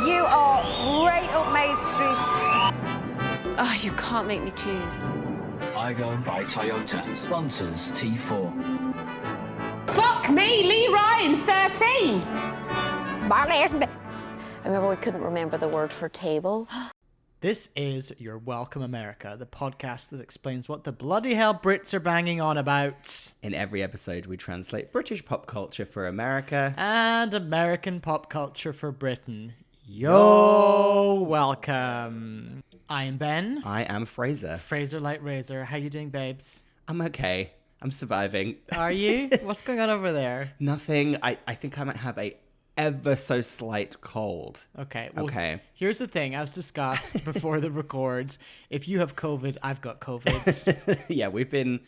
You are right up my street. Oh, you can't make me choose. I-Go by Toyota sponsors T4. Fuck me, Lee Ryan's 13. Marlene. I remember we couldn't remember the word for table. This is Your Welcome America, the podcast that explains what the bloody hell Brits are banging on about. In every episode, we translate British pop culture for America And American pop culture for Britain. Yo, welcome. I am Ben. I am Fraser. Fraser Light Razor. How you doing, babes? I'm okay. I'm surviving. Are you? What's going on over there? Nothing. I think I might have a ever so slight cold. Okay. Well, Okay. Here's the thing. As discussed before the records, if you have COVID, I've got COVID. Yeah, we've been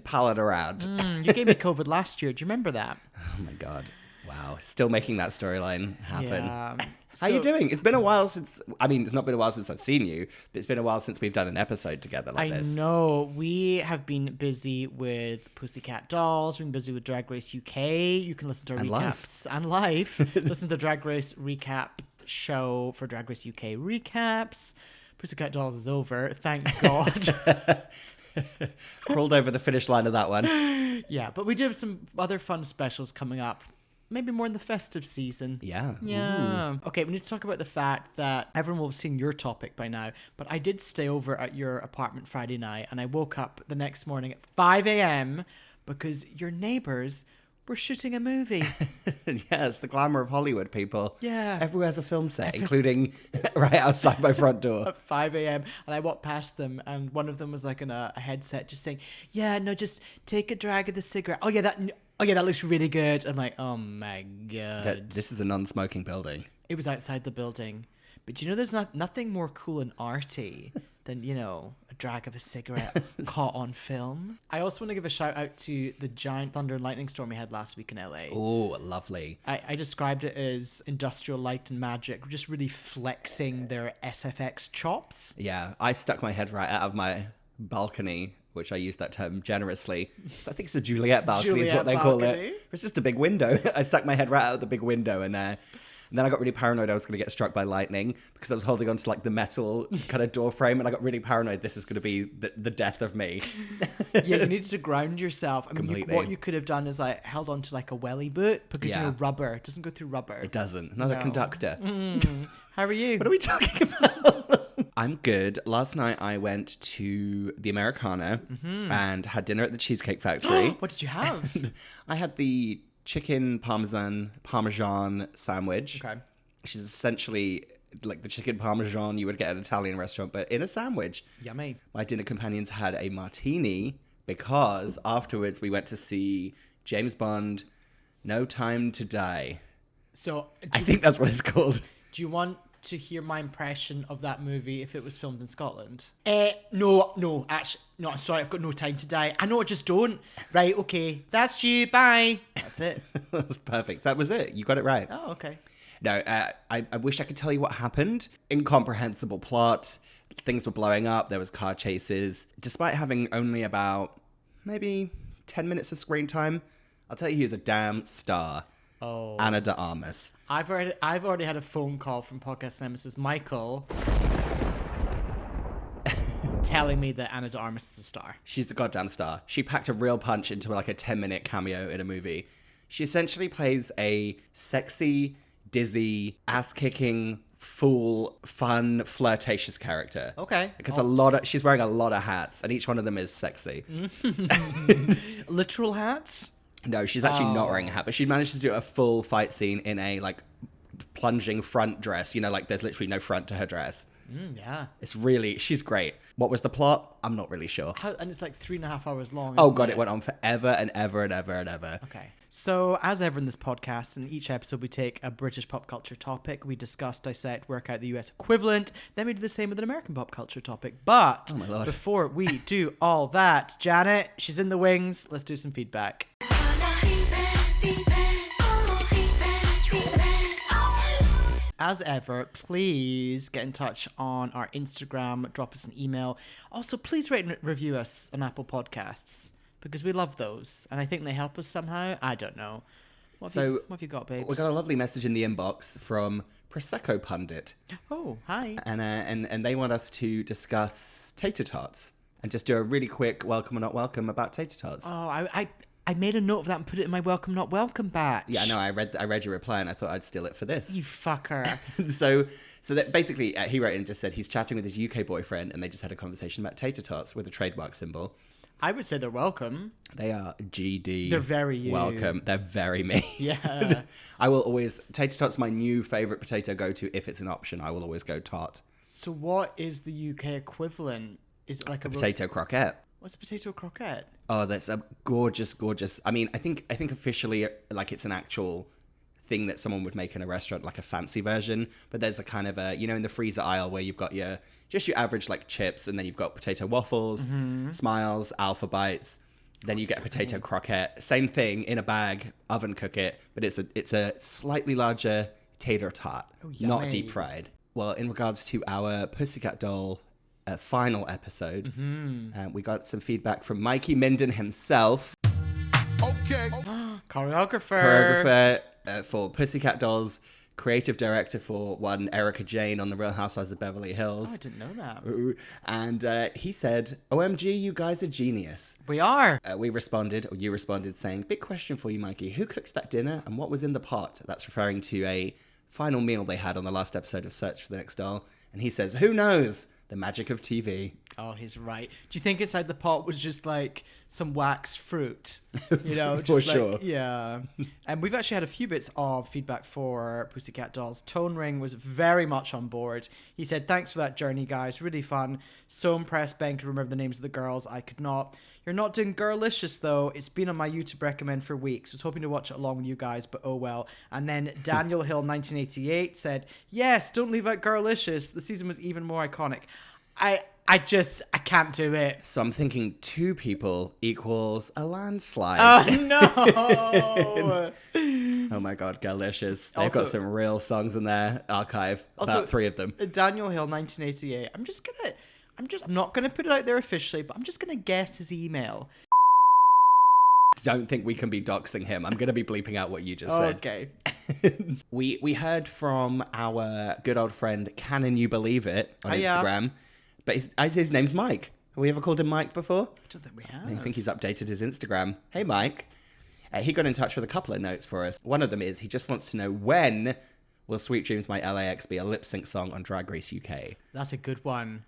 palling around. You gave me COVID last year. Do you remember that? Oh my god. Wow. Still making that storyline happen. Yeah. How you doing? It's been a while since, it's not been a while since I've seen you, but it's been a while since we've done an episode together like this. I know. We have been busy with Pussycat Dolls. We've been busy with Drag Race UK. You can listen to our And recaps. And live. Listen to the Drag Race recap show for Drag Race UK recaps. Pussycat Dolls is over. Thank God. Crawled over the finish line of that one. Yeah, but we do have some other fun specials coming up. Maybe more in the festive season. Yeah. Yeah. Okay, we need to talk about the fact that everyone will have seen your topic by now, but I did stay over at your apartment Friday night and I woke up the next morning at 5 a.m. because your neighbours were shooting a movie. Yeah, it's the glamour of Hollywood, people. Yeah. Everywhere's a film set, including right outside my front door. At 5 a.m. And I walked past them and one of them was like in a headset just saying, yeah, no, just take a drag of the cigarette. Oh, yeah, that looks really good. I'm like, oh my God. This is a non-smoking building. It was outside the building. But there's nothing more cool and arty than, a drag of a cigarette caught on film. I also want to give a shout out to the giant thunder and lightning storm we had last week in LA. Oh, lovely. I described it as industrial light and magic, just really flexing their SFX chops. Yeah, I stuck my head right out of my balcony, which I use that term generously. I think it's a Juliet balcony is what they call it. It's just a big window. I stuck my head right out the big window in there. And then I got really paranoid I was going to get struck by lightning because I was holding onto like the metal kind of door frame and I got really paranoid this is going to be the death of me. Yeah, you needed to ground yourself. I mean, Completely. what you could have done is like held onto like a welly boot because rubber it doesn't go through rubber. It doesn't. Another conductor. How are you? What are we talking about? I'm good. Last night I went to the Americana and had dinner at the Cheesecake Factory. What did you have? I had the chicken parmesan sandwich. Okay. Which is essentially like the chicken parmesan you would get at an Italian restaurant, but in a sandwich. Yummy. My dinner companions had a martini because afterwards we went to see James Bond, No Time to Die. So I think that's what it's called. do you want to hear my impression of that movie if it was filmed in Scotland? No, actually, no, I'm sorry, I've got no time to die. I know, I just don't. Right, okay, that's you, bye. That's it. That's perfect. That was it. You got it right. Oh, okay. No, I wish I could tell you what happened. Incomprehensible plot. Things were blowing up. There was car chases. Despite having only about maybe 10 minutes of screen time, I'll tell you who's a damn star. Oh. Ana de Armas. I've already had a phone call from podcast nemesis Michael telling me that Ana de Armas is a star. She's a goddamn star. She packed a real punch into like a 10-minute cameo in a movie. She essentially plays a sexy, dizzy, ass-kicking, fool, fun, flirtatious character. Okay. Because she's wearing a lot of hats, and each one of them is sexy. Literal hats? No, she's actually not wearing a hat, but she managed to do a full fight scene in a like plunging front dress. Like there's literally no front to her dress. Yeah. She's great. What was the plot? I'm not really sure. And it's like 3.5 hours long. Oh isn't God, it went on forever and ever and ever and ever. Okay. So as ever in this podcast, in each episode we take a British pop culture topic, we discuss, dissect, work out the US equivalent, then we do the same with an American pop culture topic. But oh my Lord. Before we do all that, Janet, she's in the wings. Let's do some feedback. As ever, please get in touch on our Instagram, drop us an email. Also, please rate and review us on Apple Podcasts because we love those and I think they help us somehow. I don't know. What have you got, babes? We got a lovely message in the inbox from Prosecco Pundit. Oh, hi. And they want us to discuss tater tots and just do a really quick welcome or not welcome about tater tots. Oh, I made a note of that and put it in my welcome not welcome batch. Yeah, no, I read your reply and I thought I'd steal it for this. You fucker. So that basically he wrote in and just said he's chatting with his UK boyfriend and they just had a conversation about tater tots with a trademark symbol. I would say they're welcome. They are GD. They're very you. Welcome. They're very me. Yeah. I will always... Tater tots my new favourite potato go-to. If it's an option, I will always go tot. So what is the UK equivalent? Is it like a potato croquette. What's a potato croquette? Oh, that's a gorgeous, gorgeous... I mean, I think officially, like, it's an actual thing that someone would make in a restaurant, like a fancy version. But there's a kind of a... You know, in the freezer aisle where you've got your average, like, chips, and then you've got potato waffles, Smiles, Alpha Bites. Then you get a potato croquette. Same thing, in a bag, oven cook it. But it's a slightly larger tater tot, not deep fried. Well, in regards to our Pussycat Doll final episode, we got some feedback from Mikey Minden himself. Okay. Choreographer For Pussycat Dolls, creative director for one Erica Jane on The Real Housewives of Beverly Hills. Oh, I didn't know that. And he said, OMG, you guys are genius. We are. You responded saying, big question for you, Mikey. Who cooked that dinner and what was in the pot? That's referring to a final meal they had on the last episode of Search for the Next Doll. And he says, who knows? The magic of TV. Oh, he's right. Do you think inside the pot was just like some wax fruit? You know, For just like, sure. Yeah. And we've actually had a few bits of feedback for Pussycat Dolls. Tone Ring was very much on board. He said, thanks for that journey, guys. Really fun. So impressed Ben could remember the names of the girls. I could not. You're not doing Girlicious, though. It's been on my YouTube recommend for weeks. Was hoping to watch it along with you guys, but oh well. And then Daniel Hill, 1988, said, yes, don't leave out Girlicious. The season was even more iconic. I can't do it. So I'm thinking 2 people equals a landslide. Oh, no. Oh my God, Galicious. They've got some real songs in their archive. About 3 of them. Daniel Hill, 1988. I'm not gonna put it out there officially, but I'm just gonna guess his email. Don't think we can be doxing him. I'm gonna be bleeping out what you just said. Okay. We heard from our good old friend Canon You Believe It on Instagram. Yeah. But his name's Mike. Have we ever called him Mike before? I don't think we have. I think he's updated his Instagram. Hey, Mike. He got in touch with a couple of notes for us. One of them is he just wants to know, when will Sweet Dreams My LAX be a lip sync song on Drag Race UK? That's a good one.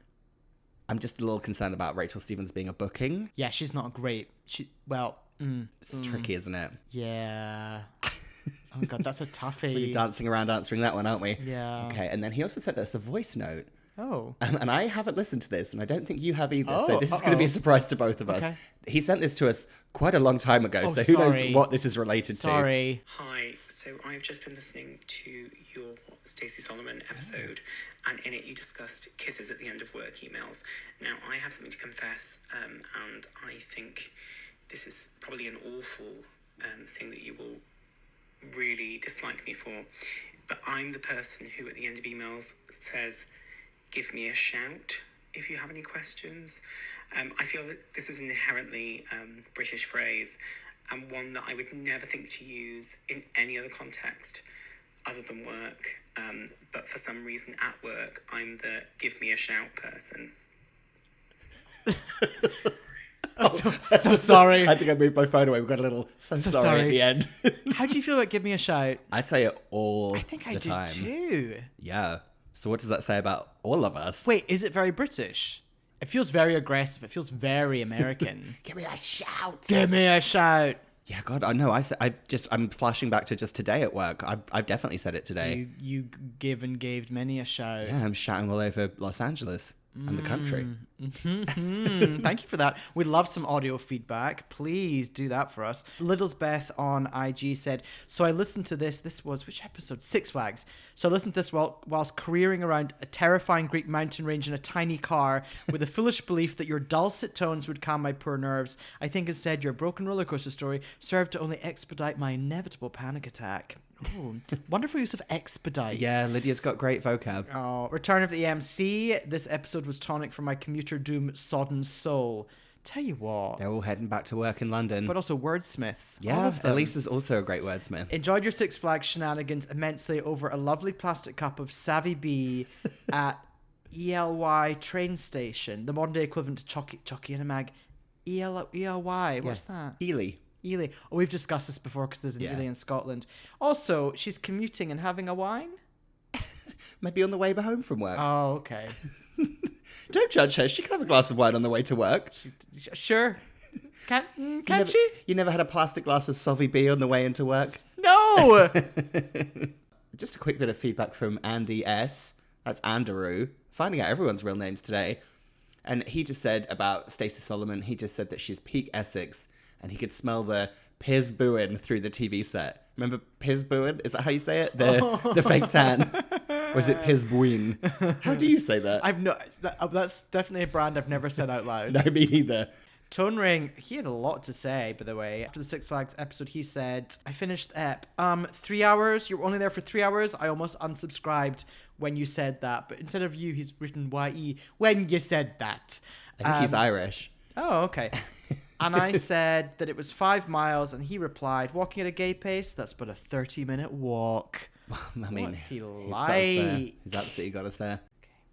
I'm just a little concerned about Rachel Stevens being a booking. Yeah, she's not great. It's tricky, isn't it? Yeah. Oh God, that's a toughie. We're dancing around answering that one, aren't we? Yeah. Okay, and then he also sent us a voice note. Oh. And I haven't listened to this, and I don't think you have either. Oh, so this is going to be a surprise to both of us. Okay. He sent this to us quite a long time ago, Oh, so who knows sorry. what this is related to. Sorry. Hi, so I've just been listening to your Stacey Solomon episode, and in it you discussed kisses at the end of work emails. Now, I have something to confess, and I think this is probably an awful thing that you will really dislike me for, but I'm the person who at the end of emails says, give me a shout if you have any questions. I feel that this is an inherently British phrase, and one that I would never think to use in any other context other than work. But for some reason at work, I'm the give me a shout person. So sorry. I think I moved my phone away. We've got a little sorry at the end. How do you feel about Give Me a Shout? I say it all I think I the do time. too. Yeah. So what does that say about all of us? Wait, is it very British? It feels very aggressive. It feels very American. Give me a shout. Give me a shout. Yeah, God, I know. I'm flashing back to just today at work. I've definitely said it today. You give and gave many a shout. Yeah, I'm shouting all over Los Angeles and the country. Thank you for that. We'd love some audio feedback. Please do that for us. Littles Beth on IG said, so I listened to this was, which episode? Six Flags. So I listened to this whilst careering around a terrifying Greek mountain range in a tiny car with a foolish belief that your dulcet tones would calm my poor nerves. I think instead your broken roller coaster story served to only expedite my inevitable panic attack. Oh, wonderful use of expedite. Yeah, Lydia's got great vocab. Oh, Return of the EMC. This episode was tonic for my commuter doom sodden soul. Tell you what. They're all heading back to work in London. But also wordsmiths. All yeah, of them. Elise is also a great wordsmith. Enjoyed your Six Flags shenanigans immensely over a lovely plastic cup of Savvy Bee at ELY train station, the modern day equivalent to Chucky and a Mag. ELY, what's that? Ely. Ely. Oh, we've discussed this before because there's an Ely in Scotland. Also, she's commuting and having a wine? Maybe on the way home from work. Oh, okay. Don't judge her. She can have a glass of wine on the way to work. Sure. Can she? You never had a plastic glass of Sauvy Bee on the way into work? No! Just a quick bit of feedback from Andy S. That's Andrew. Finding out everyone's real names today. And he just said about Stacey Solomon, he just said that she's peak Essex and he could smell the Piz Booin through the TV set. Remember Piz Booin? Is that how you say it? The fake tan. Or is it Piz Booin? How do you say that? That's definitely a brand I've never said out loud. No, me neither. Tone Ring, he had a lot to say, by the way. After the Six Flags episode, he said, I finished the ep. 3 hours? You were only there for 3 hours? I almost unsubscribed when you said that. But instead of you, he's written YE, when you said that. I think he's Irish. Oh, okay. And I said that it was 5 miles, and he replied, walking at a gay pace, that's but a 30-minute walk. I mean, what's he he's like? He's absolutely got us there.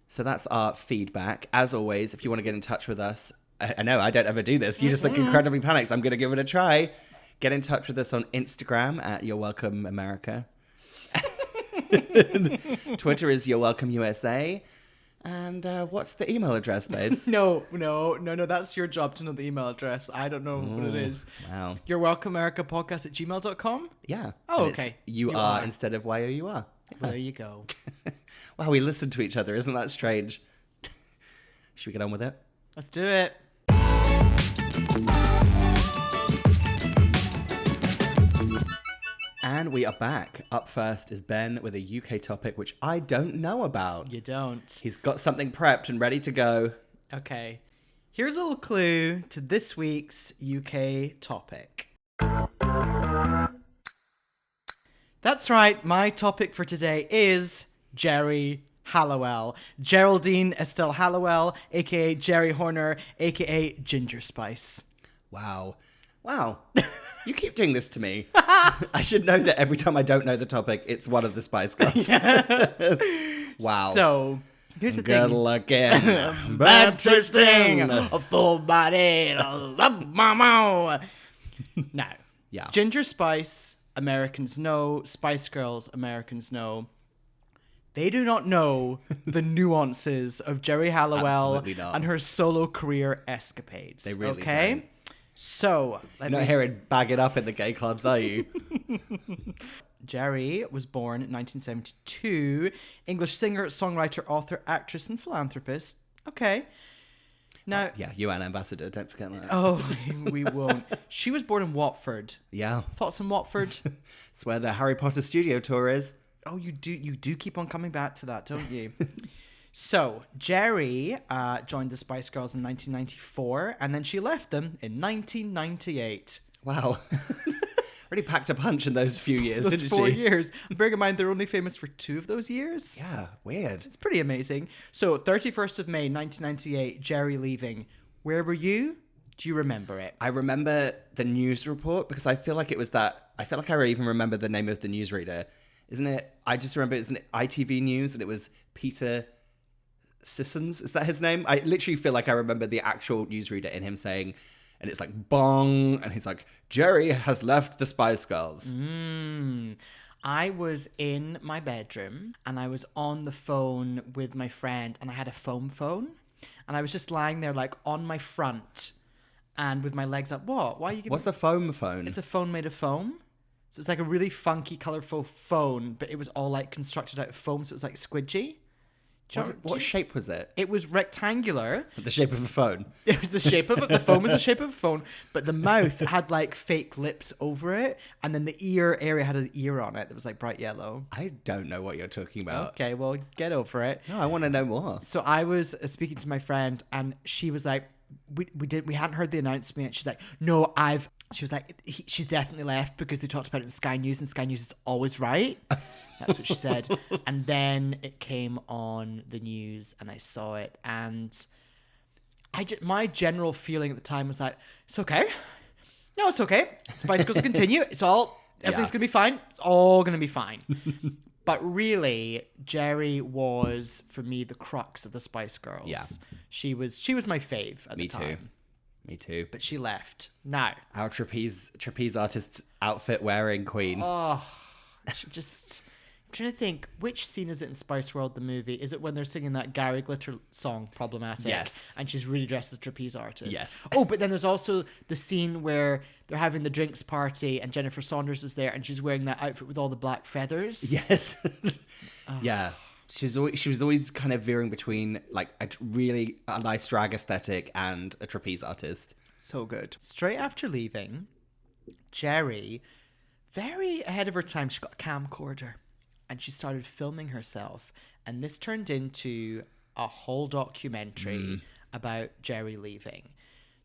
So that's our feedback. As always, if you want to get in touch with us, I know I don't ever do this. You just look incredibly panicked. I'm going to give it a try. Get in touch with us on Instagram at You're Welcome America. Twitter is You're Welcome USA. And what's the email address, babes? No. That's your job to know the email address. I don't know what it is. Wow. You're welcome, America podcast at gmail.com. Yeah. Oh, And it's okay. You are instead of YOUR. Yeah. There you go. Wow, we listen to each other. Isn't that strange? Should we get on with it? Let's do it. And we are back. Up first is Ben with a UK topic which I don't know about. You don't. He's got something prepped and ready to go. Okay. Here's a little clue to this week's UK topic. That's right. My topic for today is Geri Halliwell. Geraldine Estelle Halliwell, aka Geri Horner, aka Ginger Spice. Wow. You keep doing this to me. I should know that every time I don't know the topic, it's one of the Spice Girls. Wow. So, here's the Good thing. looking, bad tasting, a full body. Now, Yeah. Ginger Spice, Americans know. Spice Girls, Americans know. They do not know the nuances of Geri Halliwell Absolutely not. and her solo career escapades. They really okay? don't. So, You're not hearing bag it up in the gay clubs, are you? Geri was born in 1972. English singer, songwriter, author, actress, and philanthropist. Okay. Now, Yeah, UN ambassador, don't forget that. oh, we won't. She was born in Watford. Yeah. Thoughts on Watford? It's where the Harry Potter studio tour is. Oh, you do keep on coming back to that, don't you? So, Geri joined the Spice Girls in 1994, and then she left them in 1998. Wow. Really packed a punch in those few years, Those didn't 4 she? years. Bearing in mind, they're only famous for 2 of those years. Yeah, weird. It's pretty amazing. So, 31st of May, 1998, Geri leaving. Where were you? Do you remember it? I remember the news report because I feel like it was that. I feel like I even remember the name of the newsreader. Isn't it? I just remember it's an ITV News and it was Peter Sissons. Is that his name? I literally feel like I remember the actual newsreader in him saying, and it's like bong, and he's like, Geri has left the Spice Girls. I was in my bedroom and I was on the phone with my friend and I had a foam phone and I was just lying there like on my front and with my legs up. What? Why are you giving What's a foam phone? It's a phone made of foam. So it's like a really funky, colourful phone, but it was all like constructed out of foam, so it was like squidgy. What shape was it? It was rectangular. The shape of a phone. It was the shape of it. The phone was the shape of a phone, but the mouth had like fake lips over it, and then the ear area had an ear on it that was like bright yellow. I don't know what you're talking about. Okay, well, get over it. No, I want to know more. So I was speaking to my friend, and she was like, we hadn't heard the announcement. She's like, no, she was like, she's definitely left because they talked about it in Sky News, and Sky News is always right. That's what she said. And then it came on the news and I saw it and My general feeling at the time was like, it's okay. No, it's okay. Spice Girls will continue. Everything's gonna be fine. It's all gonna be fine. But really, Geri was for me the crux of the Spice Girls. Yeah. She was my fave at the time. Me too. But she left. Now. Our trapeze artist outfit wearing queen. Oh, she just. I'm trying to think, which scene is it in Spice World, the movie? Is it when they're singing that Gary Glitter song, Problematic? Yes. And she's really dressed as a trapeze artist. Yes. Oh, but then there's also the scene where they're having the drinks party and Jennifer Saunders is there and she's wearing that outfit with all the black feathers. Yes. Yeah. She was always kind of veering between like a nice drag aesthetic and a trapeze artist. So good. Straight after leaving, Geri, very ahead of her time, she got a camcorder. And she started filming herself. And this turned into a whole documentary about Geri leaving.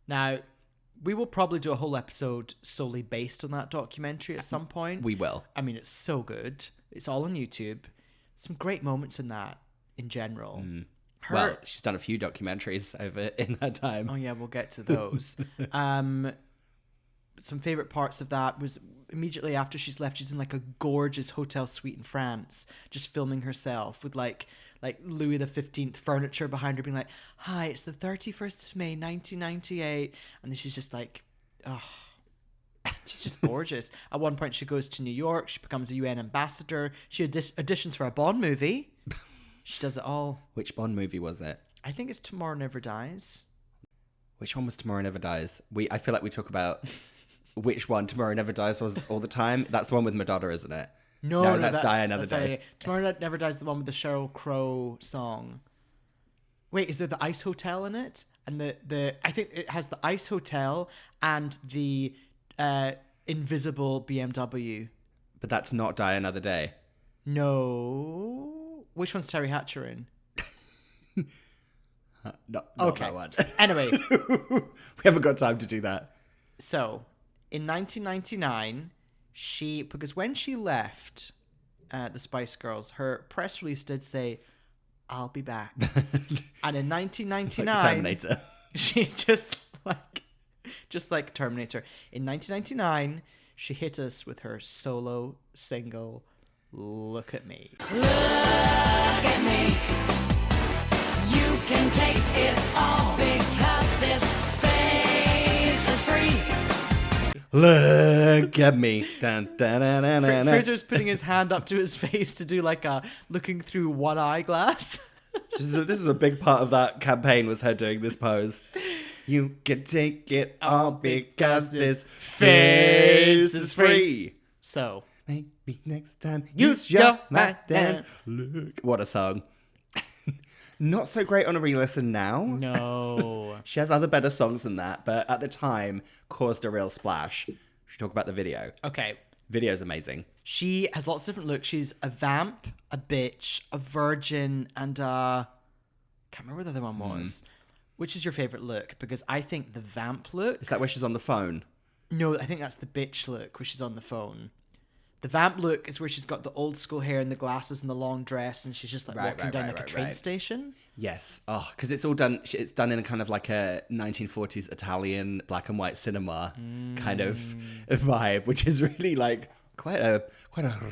Now, we will probably do a whole episode solely based on that documentary at some point. We will. I mean, it's so good. It's all on YouTube. Some great moments in that, in general. Well, she's done a few documentaries over in that time. Oh, yeah, we'll get to those. Some favorite parts of that was immediately after she's left, she's in like a gorgeous hotel suite in France, just filming herself with like Louis XV furniture behind her, being like, "Hi, it's the 31st of May, 1998," and then she's just like, oh, she's just gorgeous. At one point, she goes to New York. She becomes a UN ambassador. She auditions for a Bond movie. She does it all. Which Bond movie was it? I think it's Tomorrow Never Dies. Which one was Tomorrow Never Dies? I feel like we talk about which one Tomorrow Never Dies was all the time. That's the one with Madonna, isn't it? No, that's Die Another Day. Tomorrow Never Dies, the one with the Sheryl Crow song. Wait, is there the Ice Hotel in it? And I think it has the Ice Hotel and the invisible BMW. But that's not Die Another Day. No. Which one's Terry Hatcher in? Not Okay. that one. Anyway. We haven't got time to do that. So, in 1999, because when she left the Spice Girls, her press release did say, "I'll be back." And in 1999, Like Terminator. she just like Terminator. In 1999, she hit us with her solo single, "Look at Me." Look at me. You can take it all because this face is free. Look at me. Dun, dun, dun, dun, dun, dun. Fraser's putting his hand up to his face to do like a looking through one eyeglass. This is a big part of that campaign, was her doing this pose. You can take it all because this face is free. So, maybe next time use use your your mind mind. and look. What a song. Not so great on a re-listen now. no. She has other better songs than that, but at the time caused a real splash. We should talk about the video. Okay. Video's amazing. She has lots of different looks. She's a vamp, a bitch, a virgin, and can't remember what the other one was. Which is your favorite look? Because I think the vamp look. Is that where she's on the phone? No, I think that's the bitch look where she's on the phone. The vamp look is where she's got the old school hair and the glasses and the long dress, and she's just like walking down like a train station. Yes. Oh, because it's all done. It's done in a kind of like a 1940s Italian black and white cinema kind of vibe, which is really like quite a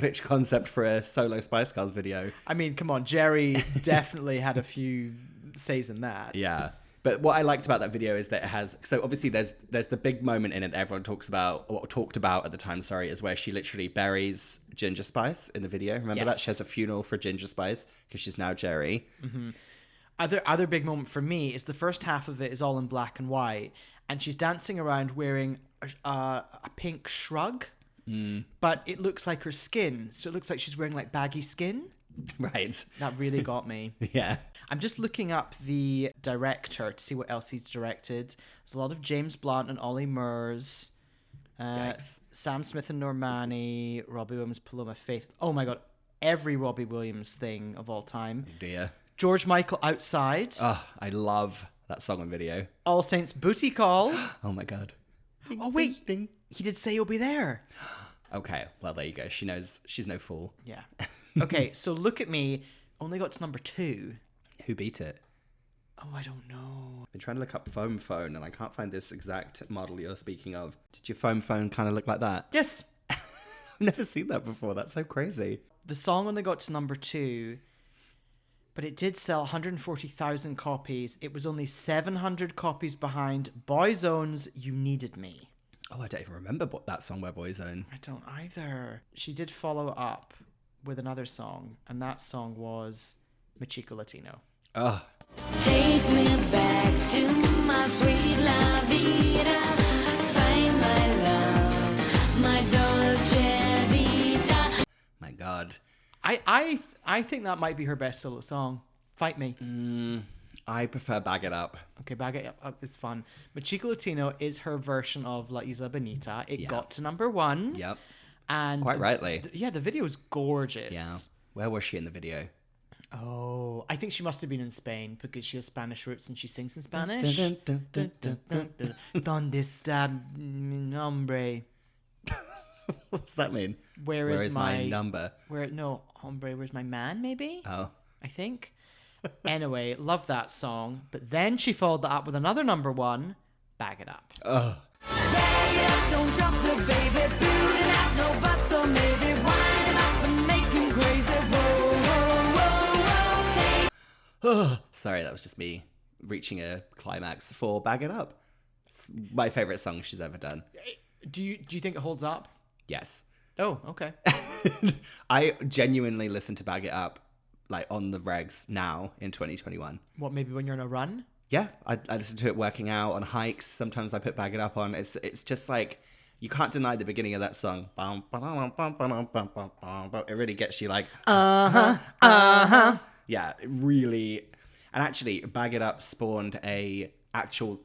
rich concept for a solo Spice Girls video. I mean, come on, Geri definitely had a few says in that. Yeah. But what I liked about that video is that it has, so obviously there's the big moment in it that everyone talked about at the time, is where she literally buries Ginger Spice in the video. Remember that? She has a funeral for Ginger Spice because she's now Geri. Mm-hmm. Other big moment for me is the first half of it is all in black and white, and she's dancing around wearing a pink shrug, but it looks like her skin, so it looks like she's wearing like baggy skin. Right. That really got me. Yeah. I'm just looking up the director to see what else he's directed. There's a lot of James Blunt and Ollie Murs, Sam Smith and Normani, Robbie Williams, Paloma Faith. Oh my god, every Robbie Williams thing of all time. Oh dear. George Michael, Outside. Oh, I love that song and video. All Saints, Booty Call. Oh my god. Oh wait, he did say you'll be there. Okay, well there you go. She knows she's no fool. Yeah. Okay, so Look at Me only got to number 2. Who beat it? Oh, I don't know. I've been trying to look up foam phone and I can't find this exact model you're speaking of. Did your foam phone kind of look like that? Yes. I've never seen that before. That's so crazy. The song only got to number 2, but it did sell 140,000 copies. It was only 700 copies behind Boyzone's You Needed Me. Oh, I don't even remember what that song by Boyzone. I don't either. She did follow up with another song, and that song was Machico Latino. Oh, Take me back to my sweet la vida. Find my love, my dolce vita. my God. I think that might be her best solo song. Fight Me. I prefer Bag It Up. Okay, Bag It Up is fun. Machico Latino is her version of La Isla Bonita. It got to number 1. Yep. And Quite rightly. The video is gorgeous. Yeah. Where was she in the video? Oh, I think she must have been in Spain because she has Spanish roots and she sings in Spanish. Donde está mi nombre? What's that mean? Where is my number? Hombre, where's my man, maybe? Oh. I think. Anyway, love that song. But then she followed that up with another number 1, Bag It Up. Oh. Don't drop the baby, boot it out, no buts, or maybe wind him up and make him crazy. Whoa, whoa, whoa, whoa, take. Sorry, that was just me reaching a climax for Bag It Up. It's my favorite song she's ever done. Do you think it holds up? Yes. Oh, okay. I genuinely listen to Bag It Up like on the regs now in 2021. What, maybe when you're on a run? Yeah, I listen to it working out on hikes. Sometimes I put Bag It Up on. It's just like, you can't deny the beginning of that song. It really gets you like, yeah, it really. And actually, Bag It Up spawned a actual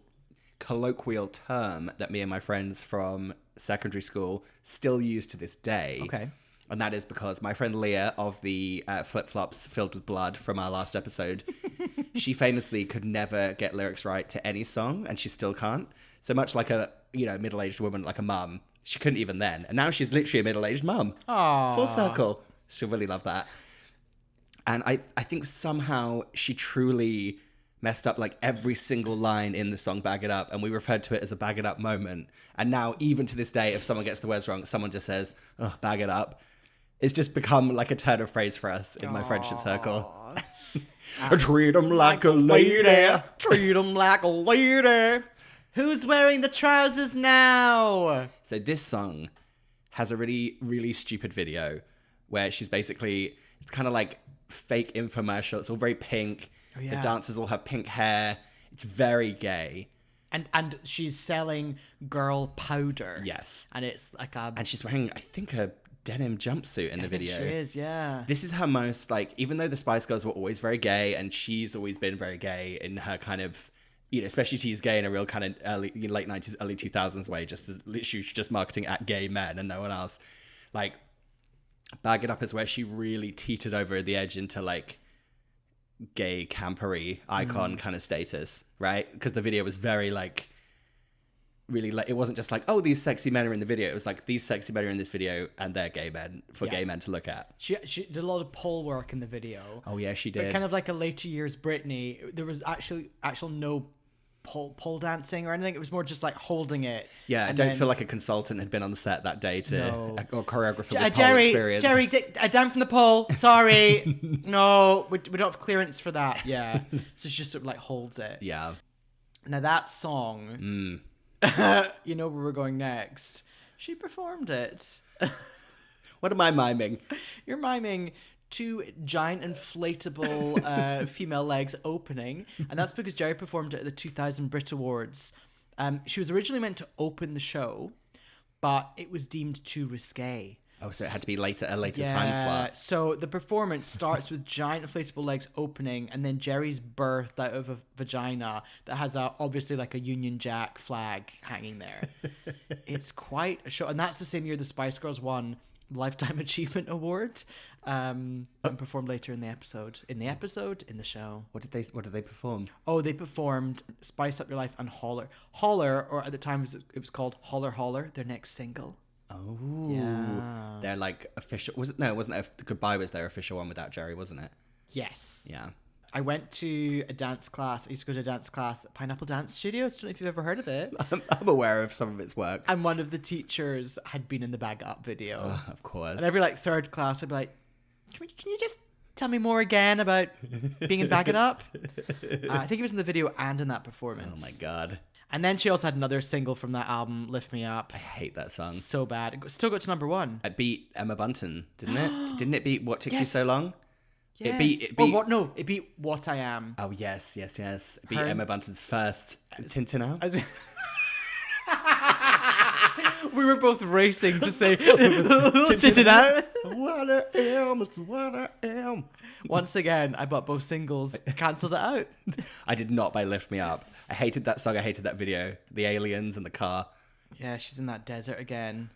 colloquial term that me and my friends from secondary school still use to this day. Okay. And that is because my friend Leah of the flip-flops filled with blood from our last episode, she famously could never get lyrics right to any song, and she still can't. So much like a middle-aged woman, like a mum, she couldn't even then. And now she's literally a middle-aged mum. Aww. Full circle. She'll really love that. And I think somehow she truly messed up like every single line in the song Bag It Up, and we referred to it as a Bag It Up moment. And now, even to this day, if someone gets the words wrong, someone just says, oh, Bag It Up. It's just become like a turn of phrase for us in my friendship circle. Treat them like a lady. Treat them like a lady. Who's wearing the trousers now? So this song has a really, really stupid video where she's basically, it's kind of like fake infomercial. It's all very pink. Oh, yeah. The dancers all have pink hair. It's very gay. And she's selling girl powder. Yes. And it's like And she's wearing, I think, a denim jumpsuit in the video. She is, yeah. This is her most, like, even though the Spice Girls were always very gay, and she's always been very gay in her kind of, especially to use gay in a real kind of late 90s, early 2000s way, just as literally just marketing at gay men and no one else. Like, Bag It Up is where she really teetered over the edge into, like, gay campery icon kind of status, right? Because the video was very, like, really, like, it wasn't just like, oh, these sexy men are in the video. It was like, these sexy men are in this video and they're gay men for gay men to look at. She did a lot of pole work in the video. Oh yeah, she did. But kind of like a later years Britney, there was actual no pole dancing or anything. It was more just like holding it. Yeah, I don't feel like a consultant had been on the set that day to or choreographer with pole experience. Jerry, down from the pole. Sorry, no, we don't have clearance for that. Yeah, so she just sort of like holds it. Yeah. Now that song, you know where we're going next. She performed it. What am I miming? You're miming 2 giant inflatable female legs opening, and that's because Geri performed it at the 2000 Brit Awards. She was originally meant to open the show, but it was deemed too risque. Oh, so it had to be a later time slot. So the performance starts with giant inflatable legs opening, and then Geri's birthed out of a vagina that has obviously like a Union Jack flag hanging there. It's quite a show, and that's the same year the Spice Girls won Lifetime Achievement Award, and performed later in the episode. In the show. What did they perform? Oh, they performed Spice Up Your Life and Holler. Holler, or at the time it was called Holler Holler, their next single. Oh, yeah. They're like official. It wasn't Goodbye was their official one without Geri, wasn't it? Yes. Yeah. I went to a dance class. I used to go to a dance class at Pineapple Dance Studios. I don't know if you've ever heard of it. I'm aware of some of its work. And one of the teachers had been in the Bag It Up video. Of course. And every like third class, I'd be like, can you just tell me more again about being in Bag It Up? I think it was in the video and in that performance. Oh my God. And then she also had another single from that album, Lift Me Up. I hate that song. So bad. It still got to number 1. It beat Emma Bunton, didn't it? Didn't it beat What Took You So Long? Yes. It beat what? No, it beat What I Am. Oh, yes. It beat Emma Bunton's first Tintin Out. We were both racing to say Tintin Out. What I am is what I am. Once again, I bought both singles, cancelled it out. I did not buy Lift Me Up. I hated that song. I hated that video. The aliens and the car. Yeah, she's in that desert again.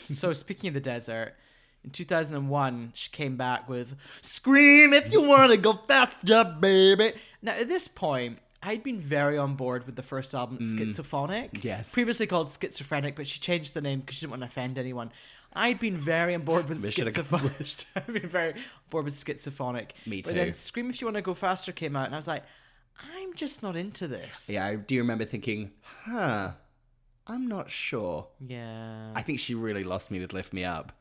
So speaking of the desert, in 2001, she came back with Scream If You Want to Go Faster, Baby. Now, at this point, I'd been very on board with the first album, Schizophonic. Yes. Previously called Schizophrenic, but she changed the name because she didn't want to offend anyone. I'd been very on board with Schizophonic. I'd been very on board with Schizophonic. Me too. But then Scream If You Want to Go Faster came out, and I was like, I'm just not into this. Yeah, I do remember thinking, I'm not sure. Yeah. I think she really lost me with Lift Me Up.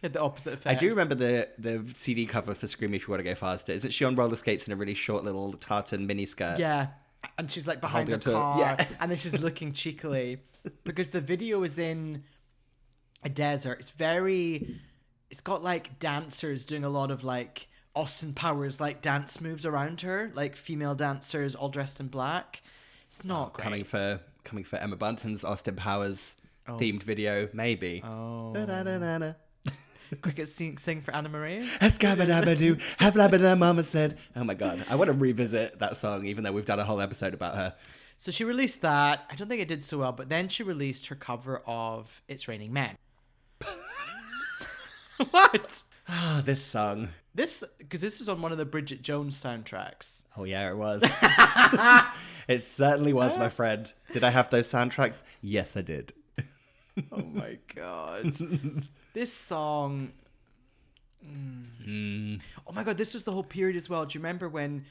Had the opposite effect. I do remember the CD cover for Scream If You Want to Go Faster. Isn't she on roller skates in a really short little tartan miniskirt? Yeah. And she's like behind the Holding car. onto it. Yeah. And then she's looking cheekily. Because the video is in a desert. It's got like dancers doing a lot of like Austin Powers like dance moves around her. Like female dancers all dressed in black. It's not great. Coming for Emma Bunton's Austin Powers themed video, maybe. Oh. Da-da-da-da-da. Cricket sing for Anna Maria. Escabadabadoo, hablabada, mama said. Oh my God. I want to revisit that song, even though we've done a whole episode about her. So she released that. I don't think it did so well, but then she released her cover of It's Raining Men. What? Oh, this song. Because this is on one of the Bridget Jones soundtracks. Oh yeah, it was. It certainly was, my friend. Did I have those soundtracks? Yes, I did. Oh my God. This song. Oh my God, this was the whole period as well. Do you remember when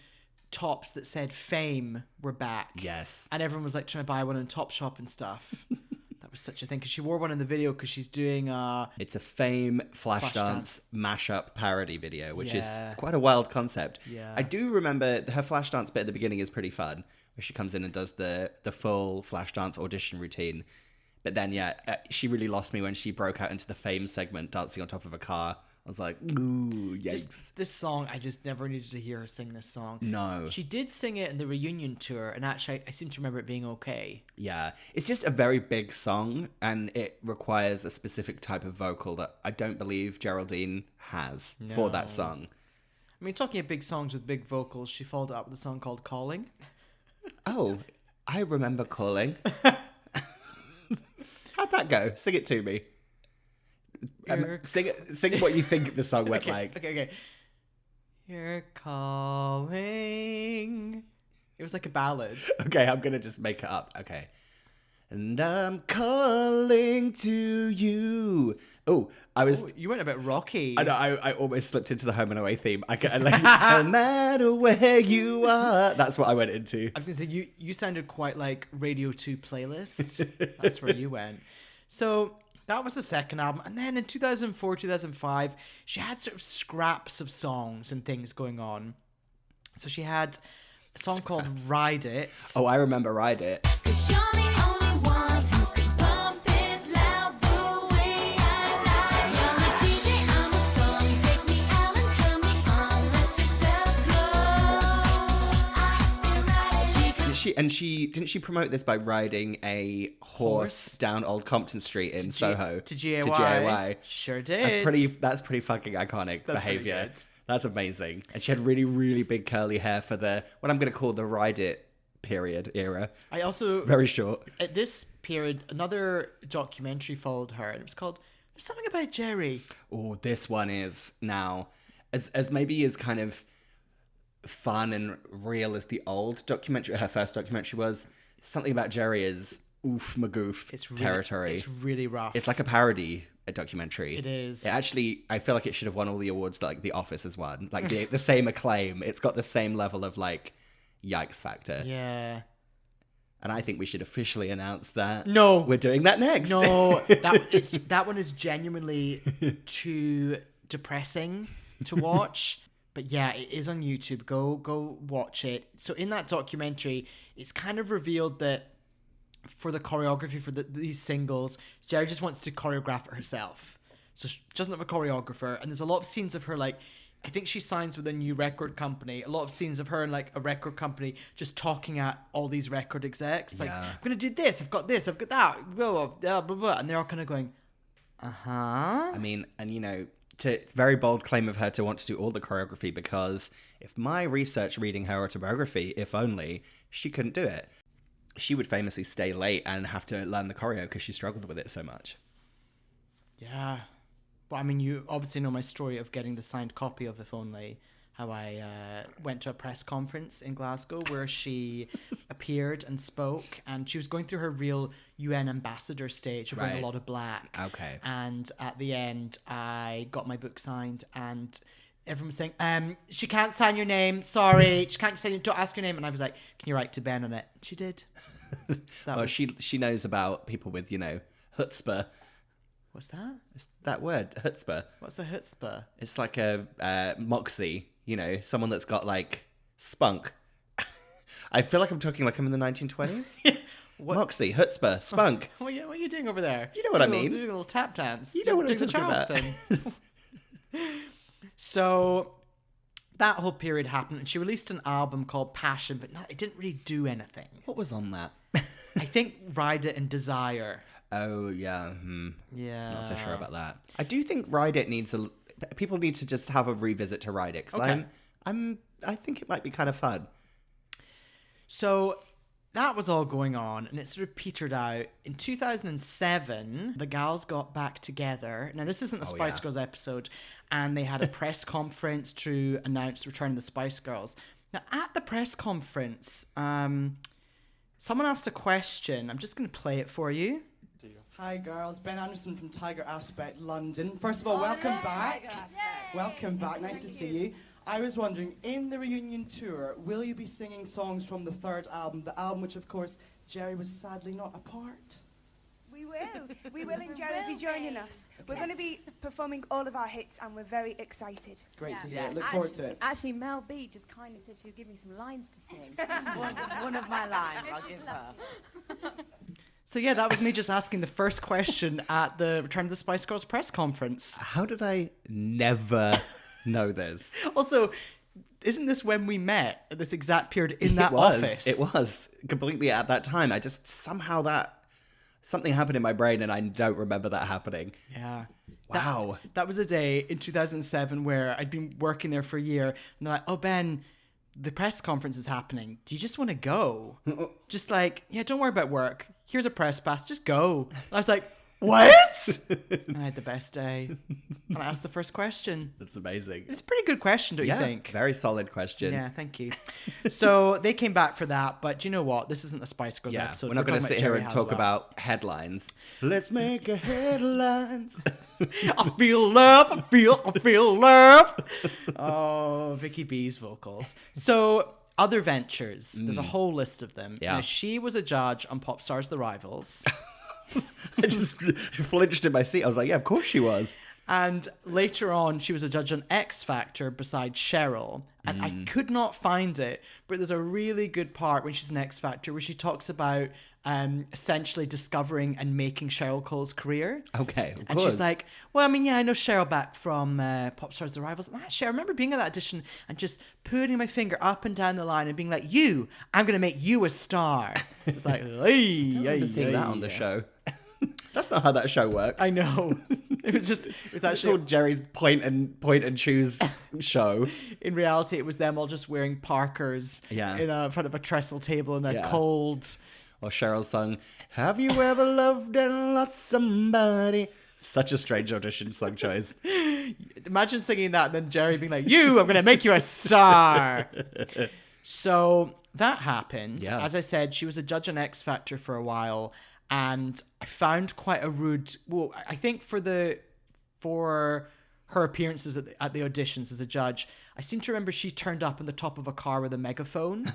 tops that said Fame were back? Yes. And everyone was like trying to buy one in Topshop and stuff. That was such a thing because she wore one in the video because she's doing It's a Fame Flashdance mashup parody video, which is Yeah. quite a wild concept. Yeah. I do remember her Flashdance bit at the beginning is pretty fun, where she comes in and does the full Flashdance audition routine. But then, she really lost me when she broke out into the Fame segment dancing on top of a car. I was like, ooh, yikes. Just this song, I just never needed to hear her sing this song. No. She did sing it in the reunion tour, and actually, I seem to remember it being okay. Yeah. It's just a very big song, and it requires a specific type of vocal that I don't believe Geraldine has for that song. I mean, talking of big songs with big vocals, she followed it up with a song called Calling. Oh, I remember Calling. How'd that go? Sing it to me. Sing what you think the song went like. Okay. You're calling. It was like a ballad. Okay, I'm gonna just make it up. Okay. And I'm calling to you. Oh, You went a bit rocky. I know. I almost slipped into the Home and Away theme. I like, no matter where you are. That's what I went into. I was gonna say you sounded quite like Radio 2 playlist. That's where you went. So that was the second album, and then in 2004, 2005, she had sort of scraps of songs and things going on. So she had a song called "Ride It." Oh, I remember Ride It. Cause you're the only one who can pump it loud the way I like. You're a DJ, I'm a song. Take me out and turn me on. Let yourself go. I'm right. Didn't she promote this by riding a horse down Old Compton Street in Soho to GAY. To GAY. Sure did. That's pretty fucking iconic behavior. pretty good. That's amazing. And she had really, really big curly hair for what I'm going to call the Ride It era. I also Very short. At this period, another documentary followed her, and it was called "There's Something About Geri." Oh, this one is now as maybe as kind of fun and real as the old documentary, her first documentary was. Something About Geri is oof magoof It's really, territory. It's really rough. It's like a parody documentary. It is. It actually, I feel like it should have won all the awards that like The Office has won. Like the same acclaim. It's got the same level of like yikes factor. Yeah. And I think we should officially announce that. No. We're doing that next. No, that one is genuinely too depressing to watch. But yeah, it is on YouTube. Go watch it. So in that documentary, it's kind of revealed that for the choreography for these singles, Geri just wants to choreograph it herself. So she doesn't have a choreographer. And there's a lot of scenes of her, like, I think she signs with a new record company. A lot of scenes of her in like a record company just talking at all these record execs. Like, I'm going to do this. I've got this. I've got that. Blah, blah, blah, blah. And they're all kind of going, uh-huh. I mean, and you know, it's a very bold claim of her to want to do all the choreography, because if my research reading her autobiography, if only, she couldn't do it. She would famously stay late and have to learn the choreo because she struggled with it so much. Yeah. Well, I mean, you obviously know my story of getting the signed copy of If Only, how I went to a press conference in Glasgow where she appeared and spoke, and she was going through her real UN ambassador stage of wearing a lot of black. Okay. And at the end, I got my book signed, and everyone was saying, she can't sign your name, sorry, she can't sign, don't ask your name. And I was like, can you write to Ben on it? She did. So Well, she knows about people with, you know, chutzpah. What's that? It's that word, chutzpah. What's a chutzpah? It's like a moxie, you know, someone that's got like spunk. I feel like I'm talking like I'm in the 1920s. Moxie, chutzpah, spunk. What are you doing over there? You know what I mean. Doing a little tap dance. You know what I'm doing talking about. Charleston. So that whole period happened, and she released an album called Passion, but it didn't really do anything. What was on that? I think Ride It and Desire. Oh, yeah. Yeah. Not so sure about that. I do think Ride It needs people need to just have a revisit to Ride It, because I think it might be kind of fun. So that was all going on, and it sort of petered out. In 2007, the gals got back together. Now, this isn't a Spice Girls episode, and they had a press conference to announce Return of the Spice Girls. Now, at the press conference, someone asked a question. I'm just going to play it for you. Hi girls, Ben Anderson from Tiger Aspect London. First of all, welcome back. Welcome back, nice to see you. I was wondering, in the reunion tour, will you be singing songs from the third album, the album which of course Geri was sadly not a part? We will, and Geri will be joining us. We're going to be performing all of our hits, and we're very excited. Great to hear, look forward to it. Actually, Mel B just kindly said she'd give me some lines to sing. One of my lines, I'll give her. So yeah, that was me just asking the first question at the Return of the Spice Girls press conference. How did I never know this? Also, isn't this when we met at this exact period in that office? It was completely at that time. I just somehow something happened in my brain and I don't remember that happening. Yeah. Wow. That was a day in 2007 where I'd been working there for a year, and they're like, oh, Ben, the press conference is happening. Do you just want to go? Just like, yeah, don't worry about work. Here's a press pass. Just go. And I was like, what? And I had the best day. And I asked the first question. That's amazing. It's a pretty good question, don't you think? Very solid question. Yeah, thank you. So they came back for that, but do you know what? This isn't a Spice Girls episode. We're not going to sit here and talk Halliwell. about headlines. Let's make a headlines. I feel love. I feel love. Oh, Vicky B's vocals. So other ventures. There's a whole list of them. Yeah. Now, she was a judge on Pop Stars The Rivals. I just flinched in my seat. I was like, yeah, of course she was. And later on, she was a judge on X Factor beside Cheryl. And I could not find it, but there's a really good part when she's in X Factor where she talks about essentially discovering and making Cheryl Cole's career. Okay, of And course. she's like, well, I mean, yeah, I know Cheryl back from Pop Stars The Rivals. And actually, I remember being at that audition and just putting my finger up and down the line and being like, I'm going to make you a star. It's like, I remember seeing that on the show. That's not how that show works. I know. It was actually called Geri's point and choose show. In reality, it was them all just wearing Parkers in front of a trestle table in a cold. Or Cheryl's song, Have You Ever Loved and Lost Somebody? Such a strange audition song choice. Imagine singing that and then Geri being like, I'm going to make you a star. So that happened. Yeah. As I said, she was a judge on X Factor for a while. and I found quite a rude. Well, I think for her appearances at the auditions as a judge, I seem to remember she turned up in the top of a car with a megaphone.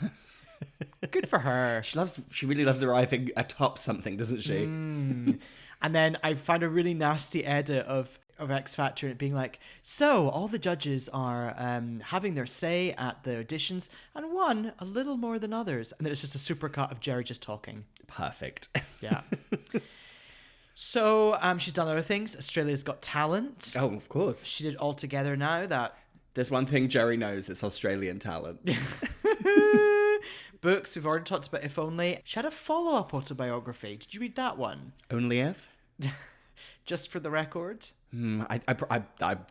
Good for her. She really loves arriving atop something, doesn't she? And then I found a really nasty edit of X Factor and it being like, so all the judges are having their say at the auditions, and one a little more than others. And then it's just a supercut of Geri just talking. Perfect. Yeah. So she's done other things. Australia's Got Talent. Oh, of course. She did All Together Now. There's one thing Geri knows, it's Australian talent. Books, we've already talked about If Only. She had a follow-up autobiography. Did you read that one? Only If? Just for the record? I'm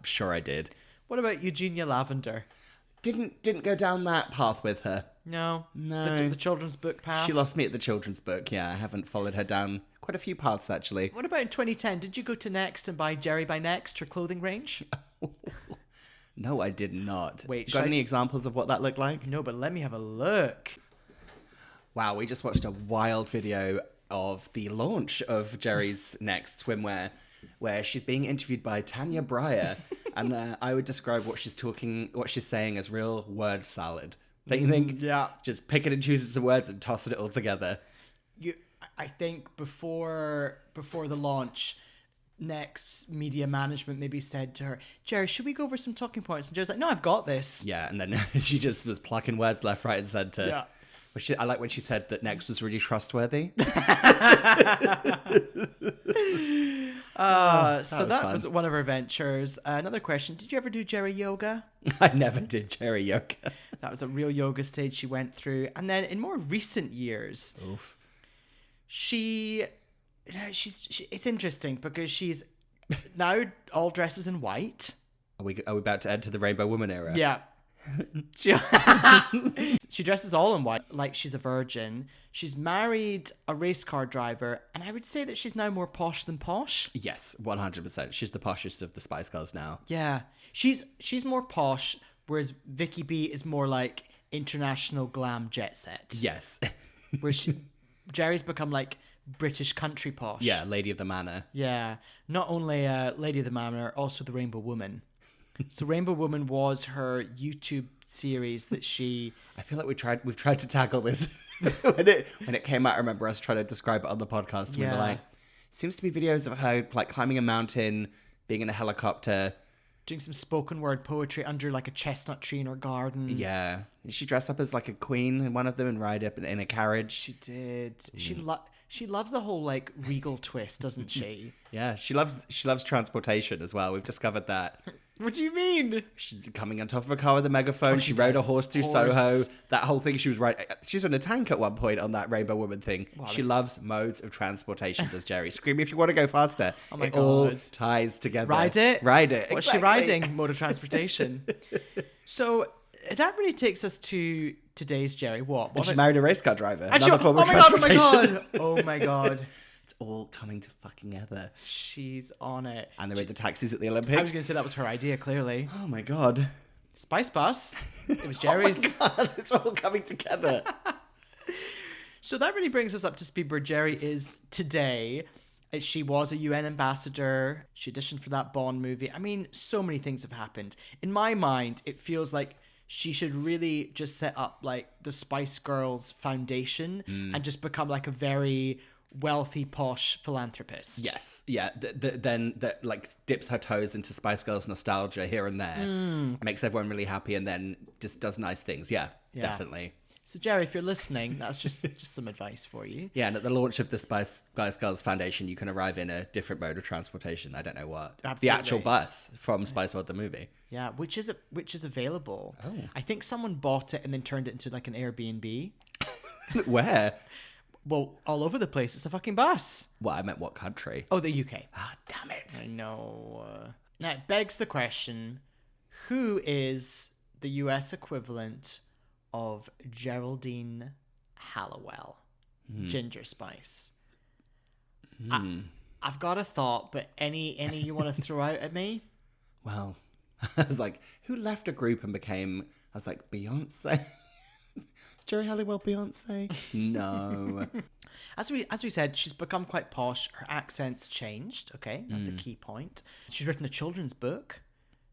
sure I did. What about Eugenia Lavender? Didn't go down that path with her. No. No. The children's book path? She lost me at the children's book, yeah. I haven't followed her down quite a few paths, actually. What about in 2010? Did you go to Next and buy Geri by Next, her clothing range? No, I did not. Wait, got any examples of what that looked like? No, but let me have a look. Wow, we just watched a wild video of the launch of Geri's Next swimwear, where she's being interviewed by Tanya Breyer, and I would describe what she's saying as real word salad. Don't you think? Yeah. Just picking and choosing some words and tossing it all together. I think before the launch, Next media management maybe said to her, Geri, should we go over some talking points? And Geri's like, no, I've got this. Yeah, and then she just was plucking words left, right, and centre. Yeah. I like when she said that Next was really trustworthy. So that was one of her ventures. Another question, did you ever do Geri yoga? I never did Geri yoga. That was a real yoga stage she went through. And then in more recent years, it's interesting because she's now all dresses in white. Are we about to enter the Rainbow Woman era? Yeah. She dresses all in white like she's a virgin. She's married a race car driver, and I would say that she's now more posh than posh. Yes, 100%. She's the poshest of the Spice Girls now. Yeah. She's more posh, whereas Vicky B is more like international glam jet set. Yes. Whereas Geri's become like British country posh. Yeah, Lady of the Manor. Yeah. Not only Lady of the Manor, also the Rainbow Woman. So Rainbow Woman was her YouTube series that she... I feel like we've tried to tackle this. when it came out, I remember us trying to describe it on the podcast. And we were like, seems to be videos of her like climbing a mountain, being in a helicopter. Doing some spoken word poetry under like a chestnut tree in her garden. Yeah. Did she dress up as like a queen in one of them and ride up in a carriage? She did. She loves the whole like regal twist, doesn't she? Yeah, she loves transportation as well. We've discovered that. What do you mean? She's coming on top of a car with a megaphone. She rode a horse through Soho. That whole thing she was riding. She's on a tank at one point on that Rainbow Woman thing. Wow, she loves modes of transportation, does Geri. Scream if you want to go faster. Oh my God. All ties together. Ride it. What's she riding? Mode of transportation. So that really takes us to today's Geri. What? And she married a race car driver. Another form of transportation. Oh my God. It's all coming to fucking together. She's on it. And they made the taxis at the Olympics. I was going to say that was her idea, clearly. Oh my God. Spice Bus. It was Geri's. Oh my God, it's all coming together. So that really brings us up to speed where Geri is today. She was a UN ambassador. She auditioned for that Bond movie. I mean, so many things have happened. In my mind, it feels like she should really just set up like the Spice Girls Foundation and just become like a very wealthy, posh philanthropist. Yes. Yeah. Then that like dips her toes into Spice Girls nostalgia here and there. Makes everyone really happy and then just does nice things. Yeah. Definitely. So Geri, if you're listening, that's just some advice for you. Yeah, and at the launch of the Spice Girls Foundation, you can arrive in a different mode of transportation. I don't know what. Absolutely. The actual bus from Spice World the movie. Yeah, which is available. Oh. I think someone bought it and then turned it into like an Airbnb. Where? Well, all over the place. It's a fucking bus. Well, I meant what country? Oh, the UK. Ah, damn it. I know. Now, it begs the question, who is the US equivalent of Geraldine Halliwell? Ginger Spice. I've got a thought, but any you want to throw out at me? Well, I was like, who left a group and became... I was like, Beyonce? Geri Halliwell, Beyonce? No. As we said, she's become quite posh. Her accent's changed. Okay, that's a key point. She's written a children's book.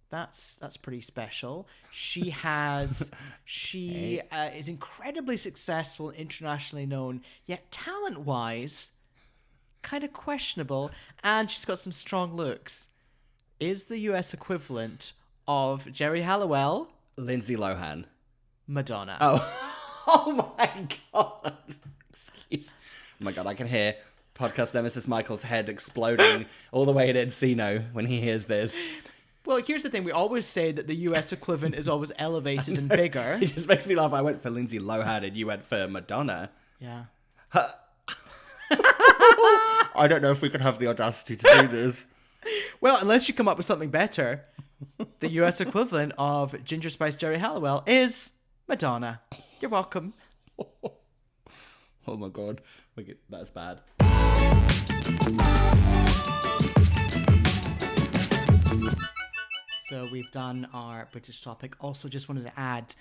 That's pretty special. She is incredibly successful and internationally known, yet talent-wise, kind of questionable. And she's got some strong looks. Is the US equivalent of Geri Halliwell Lindsay Lohan. Madonna? Oh my God. Excuse. Oh my God, I can hear podcast nemesis Michael's head exploding all the way in Encino when he hears this. Well, here's the thing. We always say that the US equivalent is always elevated and bigger. It just makes me laugh. I went for Lindsay Lohan and you went for Madonna. Yeah. I don't know if we could have the audacity to do this. Well, unless you come up with something better, the US equivalent of Ginger Spice Geri Halliwell is Madonna. You're welcome. Oh my God. That's bad. So we've done our British topic. Also, just wanted to add,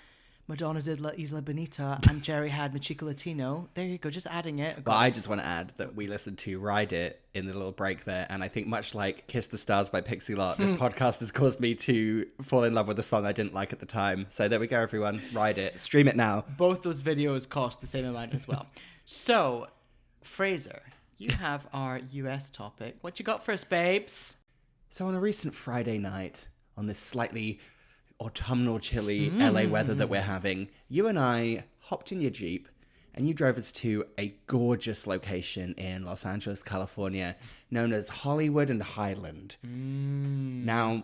Madonna did La Isla Bonita and Geri had Mi Chico Latino. There you go, just adding it. Well, I just want to add that we listened to Ride It in the little break there, and I think much like Kiss the Stars by Pixie Lott, this podcast has caused me to fall in love with a song I didn't like at the time. So there we go, everyone. Ride It. Stream it now. Both those videos cost the same amount as well. So, Fraser, you have our US topic. What you got for us, babes? So on a recent Friday night, on this slightly autumnal, chilly LA weather that we're having, you and I hopped in your Jeep and you drove us to a gorgeous location in Los Angeles, California, known as Hollywood and Highland. Now,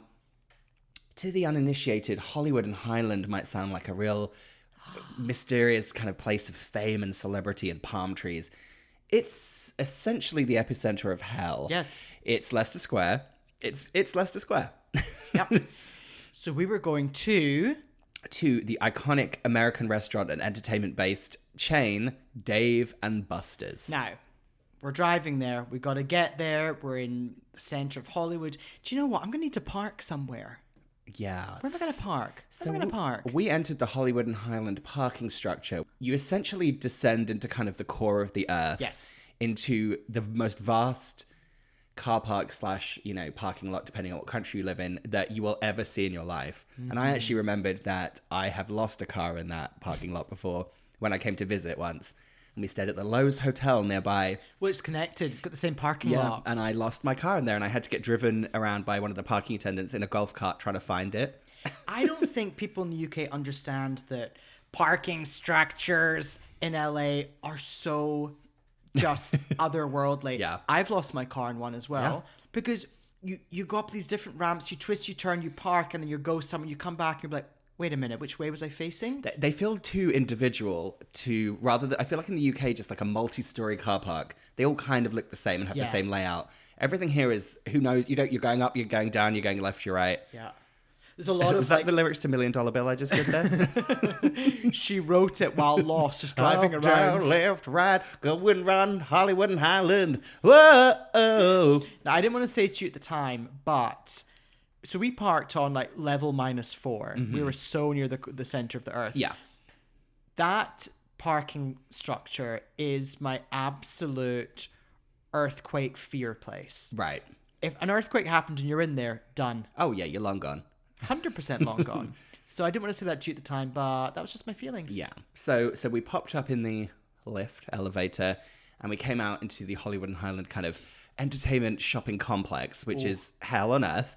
to the uninitiated, Hollywood and Highland might sound like a real mysterious kind of place of fame and celebrity and palm trees. It's essentially the epicenter of hell. Yes. It's Leicester Square. It's Leicester Square. Yep. So we were going to the iconic American restaurant and entertainment-based chain, Dave and Buster's. Now, we're driving there. We got to get there. We're in the center of Hollywood. Do you know what? I'm going to need to park somewhere. Yeah. Where am I going to park? We entered the Hollywood and Highland parking structure. You essentially descend into kind of the core of the earth. Yes. Into the most vast car park / parking lot, depending on what country you live in, that you will ever see in your life. And I actually remembered that I have lost a car in that parking lot before when I came to visit once. And we stayed at the Lowe's Hotel nearby. Well, it's connected. It's got the same parking lot. And I lost my car in there and I had to get driven around by one of the parking attendants in a golf cart trying to find it. I don't think people in the UK understand that parking structures in LA are so just otherworldly. Yeah. I've lost my car in one as well because you go up these different ramps, you twist, you turn, you park, and then you go somewhere, you come back, and you're like, wait a minute, which way was I facing? They feel too individual to rather than, I feel like in the UK, just like a multi-story car park, they all kind of look the same and have the same layout. Everything here is, who knows, you're going up, you're going down, you're going left, you're right. Yeah. There's a lot Was that the lyrics to $1 Million Bill I just did there? She wrote it while lost, just driving Up, around. down, left, right, going round Hollywood and Highland. Whoa! Now, I didn't want to say to you at the time, but so we parked on like level -4. We were so near the center of the earth. Yeah. That parking structure is my absolute earthquake fear place. Right. If an earthquake happened and you're in there, done. Oh, yeah, you're long gone. 100% long gone. So I didn't want to say that to you at the time, but that was just my feelings. Yeah. So we popped up in the elevator, and we came out into the Hollywood and Highland kind of entertainment shopping complex, which is hell on earth.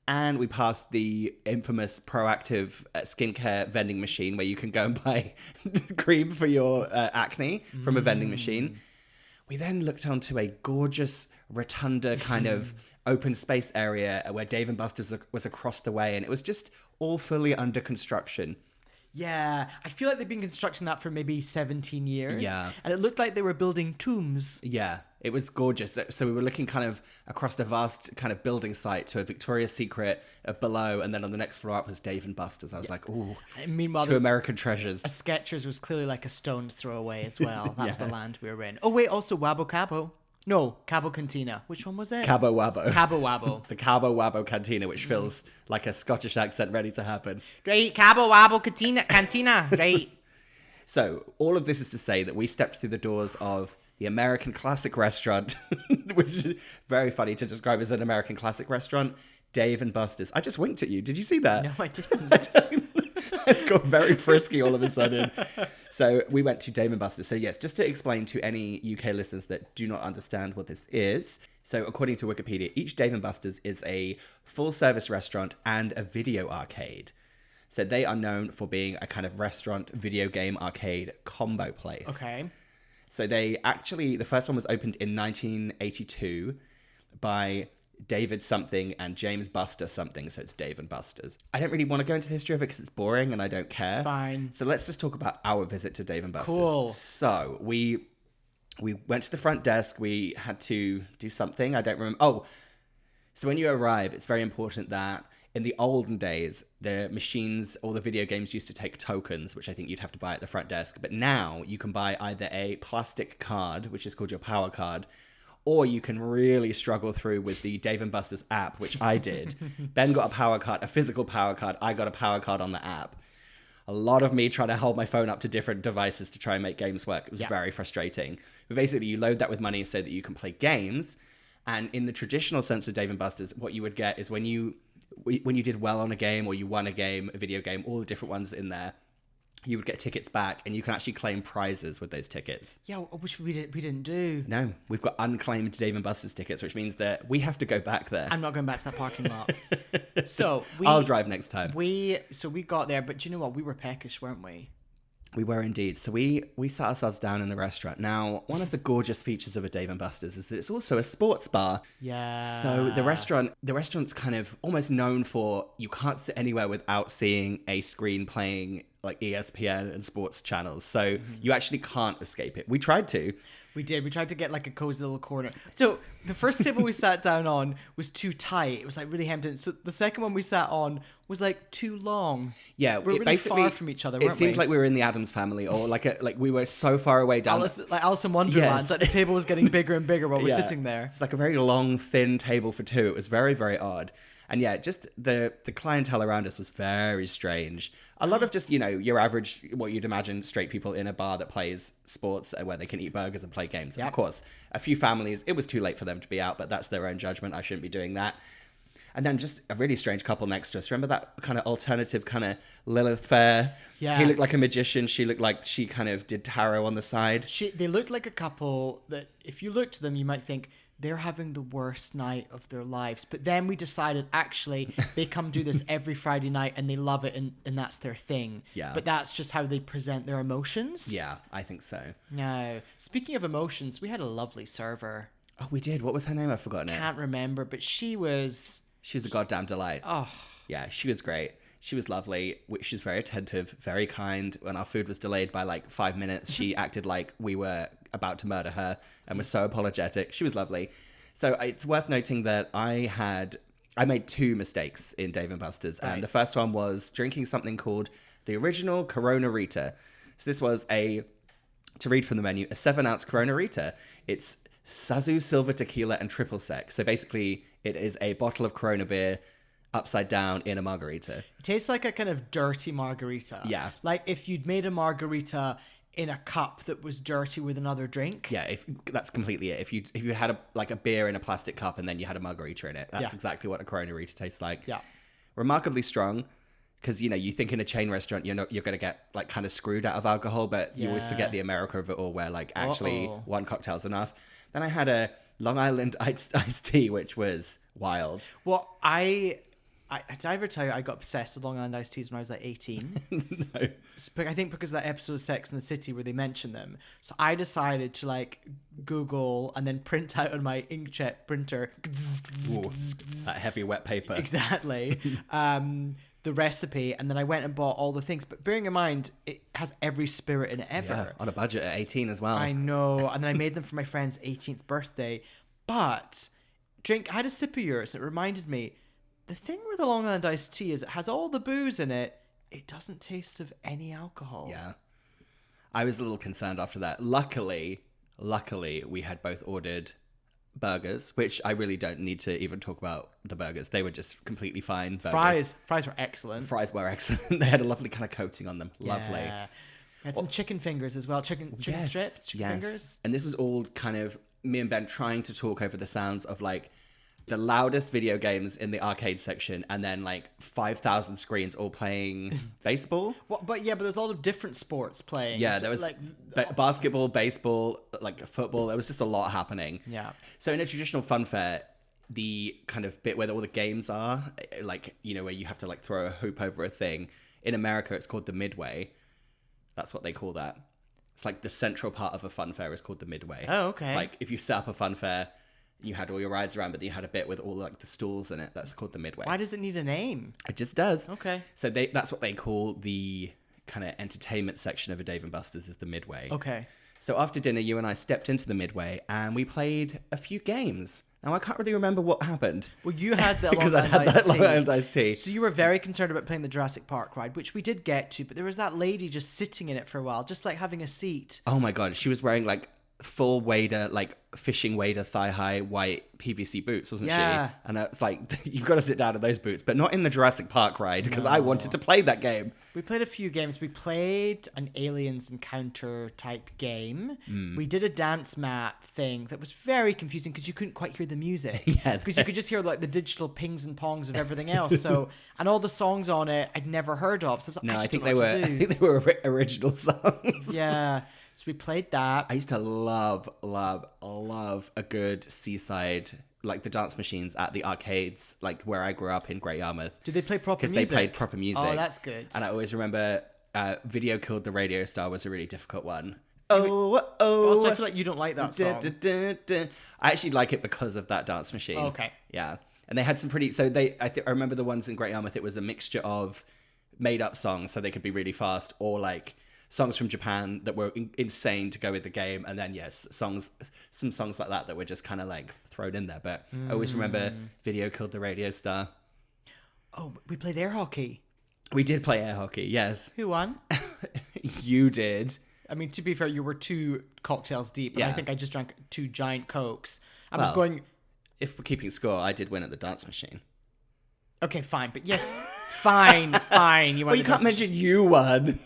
And we passed the infamous Proactive skincare vending machine where you can go and buy cream for your acne from a vending machine. We then looked onto a gorgeous rotunda kind of open space area where Dave and Buster's was across the way, and it was just all fully under construction. Yeah, I feel like they've been constructing that for maybe 17 years. Yeah. And it looked like they were building tombs. Yeah, it was gorgeous. So we were looking kind of across a vast kind of building site to a Victoria's Secret below, and then on the next floor up was Dave and Buster's. I was like, ooh, And meanwhile, two American treasures. a Skechers was clearly like a stone's throw away as well. That was the land we were in. Oh, wait, also Wabo Cabo. No, Cabo Cantina. Which one was it? Cabo Wabo. Cabo Wabo. The Cabo Wabo Cantina, which feels like a Scottish accent ready to happen. Right, Cabo Wabo Cantina. Right. So all of this is to say that we stepped through the doors of the American Classic Restaurant, which is very funny to describe as an American Classic Restaurant, Dave & Buster's. I just winked at you. Did you see that? No, I didn't. I got very frisky all of a sudden. So we went to Dave & Buster's. So yes, just to explain to any UK listeners that do not understand what this is. So according to Wikipedia, each Dave & Buster's is a full-service restaurant and a video arcade. So they are known for being a kind of restaurant, video game, arcade combo place. Okay. So they actually, the first one was opened in 1982 by David something and James Buster something. So it's Dave & Buster's. I don't really want to go into the history of it because it's boring and I don't care. Fine. So let's just talk about our visit to Dave & Buster's. Cool. So we went to the front desk. We had to do something. I don't remember. Oh, so when you arrive, it's very important that in the olden days, the machines, all the video games used to take tokens, which I think you'd have to buy at the front desk. But now you can buy either a plastic card, which is called your power card, or you can really struggle through with the Dave & Buster's app, which I did. Ben got a power card, a physical power card. I got a power card on the app. A lot of me trying to hold my phone up to different devices to try and make games work. It was very frustrating. But basically, you load that with money so that you can play games. And in the traditional sense of Dave & Buster's, what you would get is when you did well on a game or you won a game, a video game, all the different ones in there, you would get tickets back and you can actually claim prizes with those tickets. Yeah, which we didn't do. No, we've got unclaimed Dave & Buster's tickets, which means that we have to go back there. I'm not going back to that parking lot. So I'll drive next time. We got there, but do you know what? We were peckish, weren't we? We were indeed. So we sat ourselves down in the restaurant. Now, one of the gorgeous features of a Dave & Buster's is that it's also a sports bar. Yeah. So the restaurant's kind of almost known for you can't sit anywhere without seeing a screen playing like ESPN and sports channels. So you actually can't escape it. We tried to. We did. We tried to get like a cozy little corner. So the first table we sat down on was too tight. It was like really hemmed in. So the second one we sat on was like too long. Yeah, we're really far from each other. Weren't it seemed like we were in the Addams Family, or like we were so far away down. Alice in Wonderland. Yes. That the table was getting bigger and bigger while we're sitting there. It's like a very long, thin table for two. It was very, very odd. And yeah, just the clientele around us was very strange. A lot of just, your average, what you'd imagine, straight people in a bar that plays sports where they can eat burgers and play games. Yep. Of course, a few families, it was too late for them to be out, but that's their own judgment. I shouldn't be doing that. And then just a really strange couple next to us. Remember that kind of alternative kind of Lilith Fair? Yeah. He looked like a magician. She looked like she kind of did tarot on the side. They looked like a couple that if you looked at them, you might think, they're having the worst night of their lives. But then we decided, actually, they come do this every Friday night and they love it and that's their thing. Yeah. But that's just how they present their emotions. Yeah, I think so. No. Speaking of emotions, we had a lovely server. Oh, we did. What was her name? I've forgotten it. Can't remember, but she was a goddamn delight. Oh. Yeah, she was great. She was lovely. She was very attentive, very kind. When our food was delayed by like 5 minutes, she acted like we were about to murder her and was so apologetic. She was lovely. So it's worth noting that I made 2 mistakes in Dave & Buster's. Right. And the first one was drinking something called the original Corona Rita. So this was to read from the menu, a 7-ounce Corona Rita. It's Sazu Silver Tequila and Triple Sec. So basically it is a bottle of Corona beer upside down in a margarita. It tastes like a kind of dirty margarita. Yeah. Like if you'd made a margarita in a cup that was dirty with another drink. Yeah, that's completely it. If you had a beer in a plastic cup and then you had a margarita in it, that's exactly what a Corona Rita tastes like. Yeah. Remarkably strong, because you think in a chain restaurant you're going to get like kind of screwed out of alcohol, but you always forget the America of it all, where like actually one cocktail's enough. Then I had a Long Island iced tea, which was wild. Well, did I ever tell you I got obsessed with Long Island iced teas when I was like 18? No. I think because of that episode of Sex and the City where they mention them. So I decided to like Google and then print out on my inkjet printer. That heavy wet paper. Exactly. The recipe, and then I went and bought all the things. But bearing in mind, it has every spirit in it ever. Yeah, on a budget at 18 as well. I know. And then I made them for my friend's 18th birthday. But I had a sip of yours. And it reminded me, the thing with the Long Island iced tea is it has all the booze in it. It doesn't taste of any alcohol. Yeah. I was a little concerned after that. Luckily, we had both ordered burgers, which I really don't need to even talk about the burgers. They were just completely fine burgers. Fries were excellent. Fries were excellent. They had a lovely kind of coating on them. Lovely. Yeah. Had some chicken fingers as well. Chicken strips, chicken fingers. And this was all kind of me and Ben trying to talk over the sounds of like the loudest video games in the arcade section, and then like 5,000 screens all playing baseball. But there's a lot of different sports playing. Yeah, So, there was like basketball, baseball, like football. There was just a lot happening. Yeah. So in a traditional fun fair, the kind of bit where all the games are, like, you know, where you have to like throw a hoop over a thing. In America, it's called the midway. That's what they call that. It's like the central part of a fun fair is called the midway. Oh, okay. It's like if you set up a fun fair, you had all your rides around, but you had a bit with all like the stalls in it. That's called the midway. Why does it need a name? It just does. Okay. So that's what they call the kind of entertainment section of a Dave & Buster's, is the midway. Okay. So after dinner, you and I stepped into the midway and we played a few games. Now, I can't really remember what happened. Well, you had the because I had that Long Island iced tea. So you were very concerned about playing the Jurassic Park ride, which we did get to, but there was that lady just sitting in it for a while, just like having a seat. Oh my God. She was wearing like full wader, like fishing wader, thigh-high white PVC boots, wasn't she? And it's like, you've got to sit down in those boots, but not in the Jurassic Park ride, because I wanted to play that game. We played a few games. We played an Aliens Encounter type game. We did a dance mat thing that was very confusing because you couldn't quite hear the music. Yeah. Because you could just hear like the digital pings and pongs of everything else. So, and all the songs on it I'd never heard of. So I think they were original songs. Yeah. So we played that. I used to love a good seaside, like the dance machines at the arcades, like where I grew up in Great Yarmouth. Did they play proper music? Because they played proper music. Oh, that's good. And I always remember Video Killed the Radio Star was a really difficult one. Also, I feel like you don't like that song. I actually like it because of that dance machine. Oh, okay. Yeah. And they had some pretty... So I remember the ones in Great Yarmouth, it was a mixture of made-up songs, so they could be really fast, or like songs from Japan that were insane to go with the game, and then some songs like that were just kind of like thrown in there. But I always remember Video Killed the Radio Star. Oh, we played air hockey. We did play air hockey, yes. Who won? You did. I mean, to be fair, you were 2 cocktails deep, and I think I just drank 2 giant Cokes. I was going... If we're keeping score, I did win at the dance machine. Okay, fine, but yes, fine. You won. Well, you can't mention you won.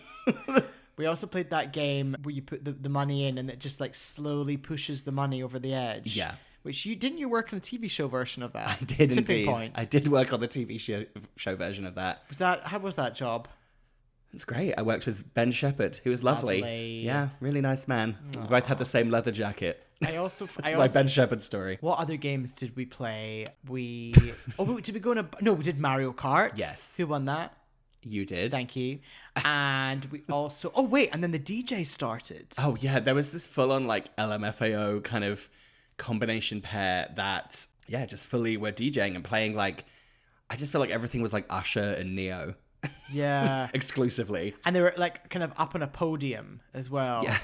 We also played that game where you put the money in and it just like slowly pushes the money over the edge. Yeah. Which didn't you work on a TV show version of that? I did Tipping indeed. Point. I did work on the TV show version of that. How was that job? It's great. I worked with Ben Shepherd, who was lovely. Yeah, really nice man. We both had the same leather jacket. That's my Ben Shepherd story. What other games did we play? Did we go on no, we did Mario Kart. Yes. Who won that? You did. Thank you. And we also... and then the DJ started. Oh, yeah. There was this full-on, like, LMFAO kind of combination pair that, just fully were DJing and playing, like... I just feel like everything was, like, Usher and Neo. Yeah. Exclusively. And they were, like, kind of up on a podium as well. Yeah.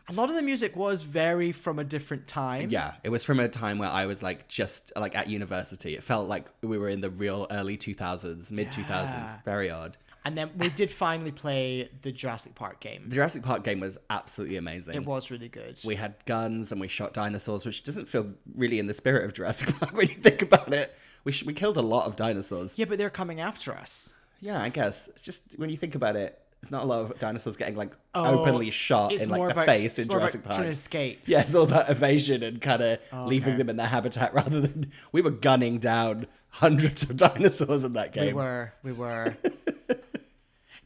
A lot of the music was very from a different time. Yeah, it was from a time where I was like just like at university. It felt like we were in the real early 2000s, mid 2000s. Very odd. And then we did finally play the Jurassic Park game. The Jurassic Park game was absolutely amazing. It was really good. We had guns and we shot dinosaurs, which doesn't feel really in the spirit of Jurassic Park when you think about it. We killed a lot of dinosaurs. Yeah, but they're coming after us. Yeah, I guess. It's just when you think about it, it's not a lot of dinosaurs getting like openly shot in like the face in Jurassic Park. Trying to escape. Yeah, it's all about evasion and kind of leaving them in their habitat rather than we were gunning down hundreds of dinosaurs in that game. We were.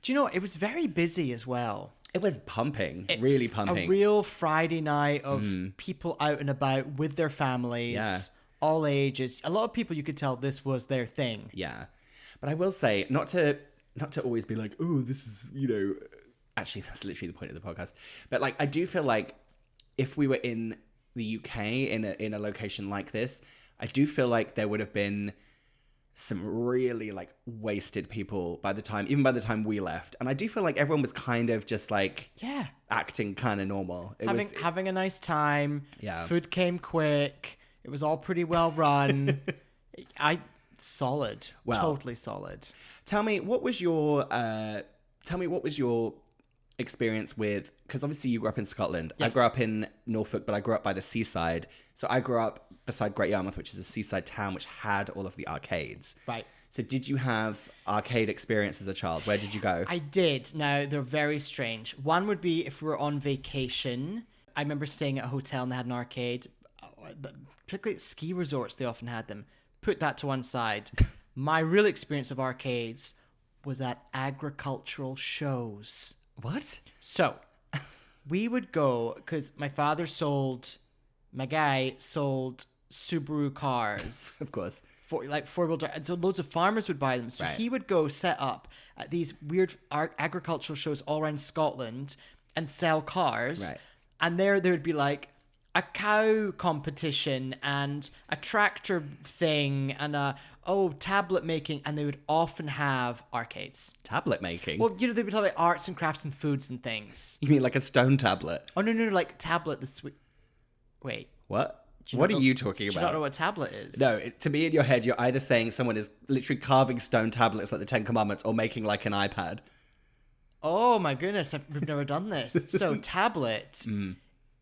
Do you know, it was very busy as well. It was pumping, really pumping. A real Friday night of people out and about with their families, all ages. A lot of people, you could tell this was their thing. Yeah. But I will say, not to always be like, oh, this is, actually, that's literally the point of the podcast. But like, I do feel like if we were in the UK in a location like this, I do feel like there would have been some really like wasted people by the time we left. And I do feel like everyone was kind of just like, acting kind of normal. Having a nice time. Yeah. Food came quick. It was all pretty well run. Solid. Well, totally solid. Tell me, what was your experience with, because obviously you grew up in Scotland. Yes. I grew up in Norfolk, but I grew up by the seaside. So I grew up beside Great Yarmouth, which is a seaside town which had all of the arcades. Right. So did you have arcade experience as a child? Where did you go? I did. Now, they're very strange. One would be if we were on vacation. I remember staying at a hotel and they had an arcade. Particularly at ski resorts, they often had them. Put that to one side. My real experience of arcades was at agricultural shows. What? So, we would go, because my guy sold Subaru cars. Of course. Four-wheel drive. And so loads of farmers would buy them. So Right. he would go set up at these weird agricultural shows all around Scotland and sell cars. Right. And there would be like a cow competition and a tractor thing and tablet making. And they would often have arcades. Tablet making? Well, they would talk about arts and crafts and foods and things. You mean like a stone tablet? Oh, no, like tablet. Wait. What? Do What are you talking Do you about? not know what tablet is? No, to me in your head, you're either saying someone is literally carving stone tablets like the Ten Commandments or making like an iPad. Oh my goodness, we've never done this. So tablet,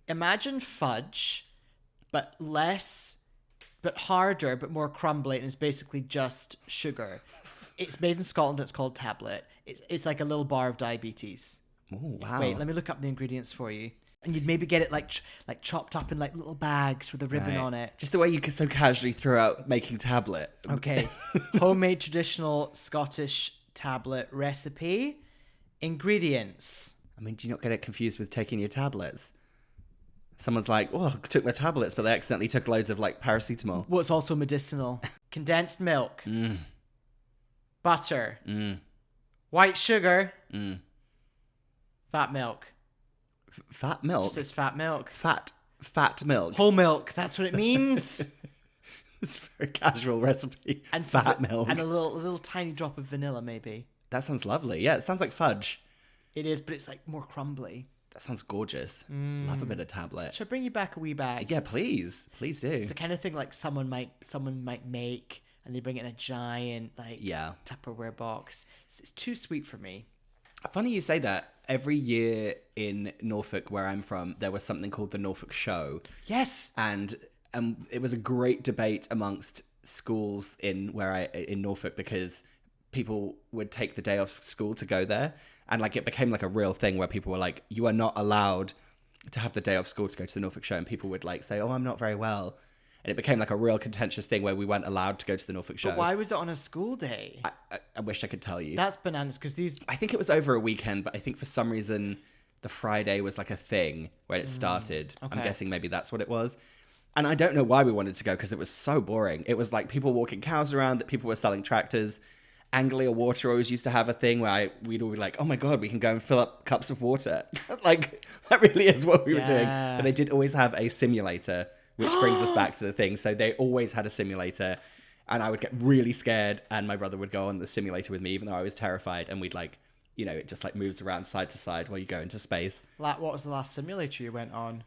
imagine fudge, but harder, but more crumbly, and it's basically just sugar. It's made in Scotland, it's called tablet. It's like a little bar of diabetes. Oh, wow. Wait, let me look up the ingredients for you. And you'd maybe get it like chopped up in like little bags with a ribbon Right. on it. Just the way you so casually throw out making tablet. Okay. Homemade traditional Scottish tablet recipe. Ingredients. I mean, do you not get it confused with taking your tablets? Someone's like, oh, I took my tablets, but they accidentally took loads of like paracetamol. Well, it's also medicinal. Condensed milk. Butter. White sugar. Fat milk. Fat milk? It says fat milk. Fat milk. Whole milk. That's what it means. It's a very casual recipe. And fat milk. And a little tiny drop of vanilla, maybe. That sounds lovely. Yeah, it sounds like fudge. It is, but it's like more crumbly. That sounds gorgeous. Love a bit of tablet. Should I bring you back a wee bag? Yeah, please. Please do. It's the kind of thing like someone might make, and they bring it in a giant Tupperware box. It's too sweet for me. Funny you say that. Every year in Norfolk, where I'm from, there was something called the Norfolk Show. Yes. And it was a great debate amongst schools in Norfolk, because people would take the day off school to go there. And like it became like a real thing where people were like, you are not allowed to have the day off school to go to the Norfolk Show. And people would like say, oh, I'm not very well. And it became like a real contentious thing where we weren't allowed to go to the Norfolk Show. But why was it on a school day? I wish I could tell you. That's bananas, because I think it was over a weekend, but I think for some reason the Friday was like a thing where it started. Okay. I'm guessing maybe that's what it was. And I don't know why we wanted to go, because it was so boring. It was like people walking cows around, that people were selling tractors. Anglia Water always used to have a thing where we'd all be like, oh my God, we can go and fill up cups of water. Like, that really is what we were doing. But they did always have a simulator, which brings us back to the thing. So they always had a simulator, and I would get really scared, and my brother would go on the simulator with me, even though I was terrified. And we'd like, it just like moves around side to side while you go into space. What was the last simulator you went on?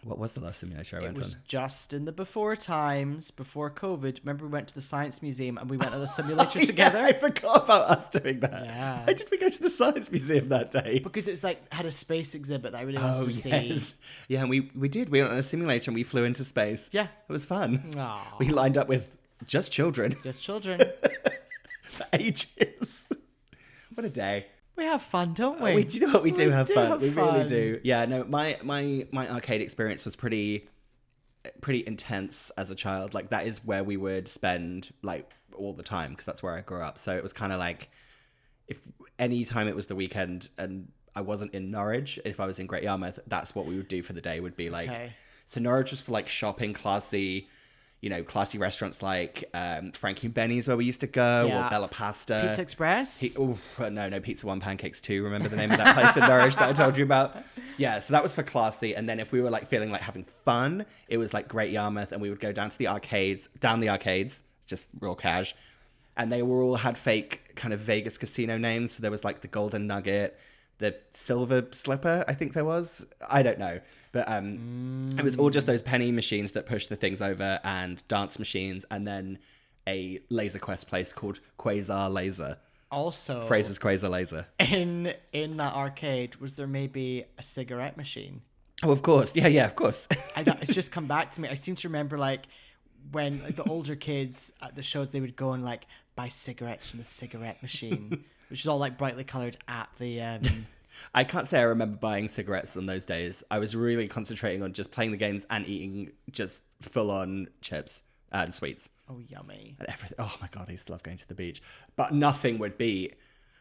What was the last simulator I went on? It was just in the before times, before COVID. Remember, we went to the Science Museum and we went on a simulator together? Yeah, I forgot about us doing that. Yeah. Why did we go to the Science Museum that day? Because it's like had a space exhibit that I really wanted to see. Yeah, and we did. We went on a simulator and we flew into space. Yeah. It was fun. Aww. We lined up with just children. Just children. For ages. What a day. We have fun, don't we? Do you know what? We do have fun. We really fun. do. Yeah, no, my arcade experience was pretty intense as a child. Like, that is where we would spend like all the time, because that's where I grew up. So it was kind of like, if any time it was the weekend and I wasn't in Norwich, if I was in Great Yarmouth, that's what we would do for the day, would be like, so Norwich was for like shopping, classy restaurants like Frankie and Benny's, where we used to go, or Bella Pasta. Pizza Express? No, Pizza One Pancakes Too. Remember the name of that place in Norwich that I told you about? Yeah, so that was for classy. And then if we were like feeling like having fun, it was like Great Yarmouth, and we would go down the arcades, just real cash. And they all had fake kind of Vegas casino names. So there was like the Golden Nugget, the Silver Slipper, I think there was. I don't know. But it was all just those penny machines that push the things over, and dance machines, and then a Laser Quest place called Quasar Laser. Also, Fraser's Quasar Laser. In that arcade, was there maybe a cigarette machine? Oh, of course. Yeah, of course. It's just come back to me. I seem to remember, like, when like, the older kids at the shows, they would go and like buy cigarettes from the cigarette machine, which is all like brightly coloured at the... I can't say I remember buying cigarettes on those days. I was really concentrating on just playing the games and eating just full-on chips and sweets. Oh, yummy. And everything. Oh my God, I used to love going to the beach. But nothing would beat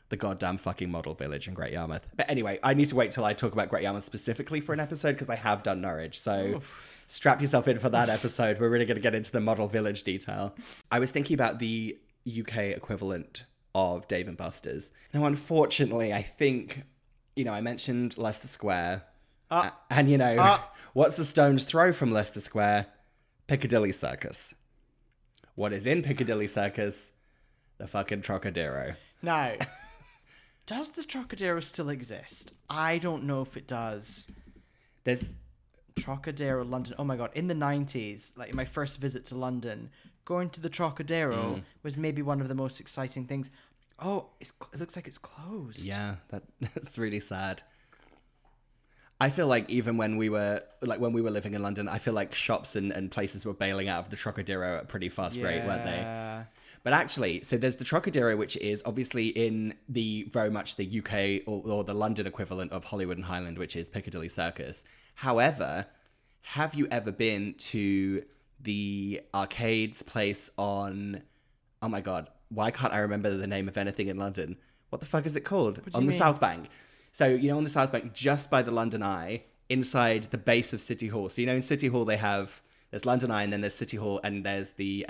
the goddamn fucking model village in Great Yarmouth. But anyway, I need to wait till I talk about Great Yarmouth specifically for an episode because I have done Norwich. So strap yourself in for that episode. We're really going to get into the model village detail. I was thinking about the UK equivalent of Dave and Buster's. Now, unfortunately, I think... You know, I mentioned Leicester Square. And, you know, what's a stone's throw from Leicester Square? Piccadilly Circus. What is in Piccadilly Circus? The fucking Trocadero. Now, does the Trocadero still exist? I don't know if it does. There's... Trocadero, London. Oh my God. In the 90s, like my first visit to London, going to the Trocadero was maybe one of the most exciting things. Oh, it looks like it's closed. Yeah, that's really sad. I feel like even when we were living in London, I feel like shops and places were bailing out of the Trocadero at a pretty fast rate, weren't they? But actually, so there's the Trocadero, which is obviously in the very much the UK or the London equivalent of Hollywood and Highland, which is Piccadilly Circus. However, have you ever been to the arcades place on... Oh my God. Why can't I remember the name of anything in London? What the fuck is it called? On the South Bank. So, you know, on the South Bank, just by the London Eye, inside the base of City Hall. So, you know, in City Hall, there's London Eye, and then there's City Hall, and there's the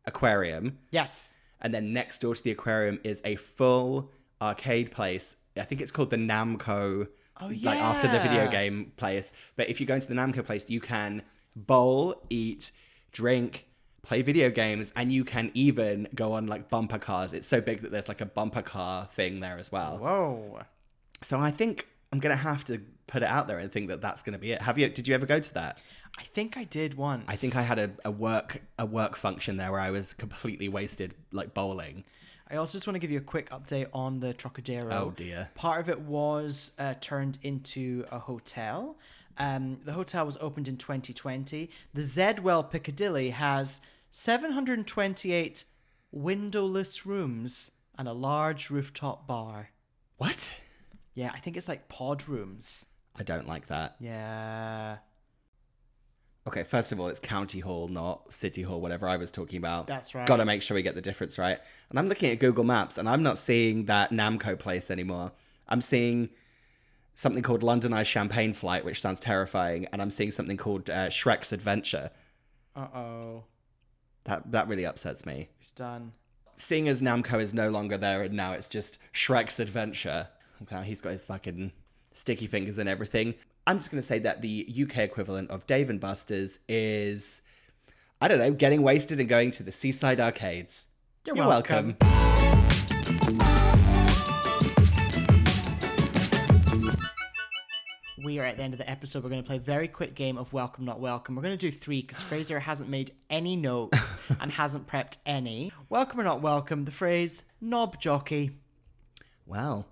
aquarium. Yes. And then next door to the aquarium is a full arcade place. I think it's called the Namco. Oh, yeah. Like after the video game place. But if you go into the Namco place, you can bowl, eat, drink, play video games, and you can even go on like bumper cars. It's so big that there's like a bumper car thing there as well. Whoa. So I think I'm going to have to put it out there and think that that's going to be it. Did you ever go to that? I think I did once. I think I had a work function there where I was completely wasted like bowling. I also just want to give you a quick update on the Trocadero. Oh dear. Part of it was turned into a hotel. The hotel was opened in 2020. The Zedwell Piccadilly has 728 windowless rooms and a large rooftop bar. What? Yeah, I think it's like pod rooms. I don't like that. Yeah. Okay, first of all, it's County Hall, not City Hall, whatever I was talking about. That's right. Got to make sure we get the difference right. And I'm looking at Google Maps, and I'm not seeing that Namco place anymore. I'm seeing something called London Eye Champagne Flight, which sounds terrifying, and I'm seeing something called Shrek's Adventure. Uh-oh. That really upsets me. It's done. Seeing as Namco is no longer there, and now it's just Shrek's Adventure. Now he's got his fucking sticky fingers and everything. I'm just going to say that the UK equivalent of Dave and Buster's is, I don't know, getting wasted and going to the seaside arcades. You're welcome. We are at the end of the episode. We're going to play a very quick game of Welcome Not Welcome. We're going to do 3 because Fraser hasn't made any notes and hasn't prepped any. Welcome or not welcome, the phrase knob jockey. Wow.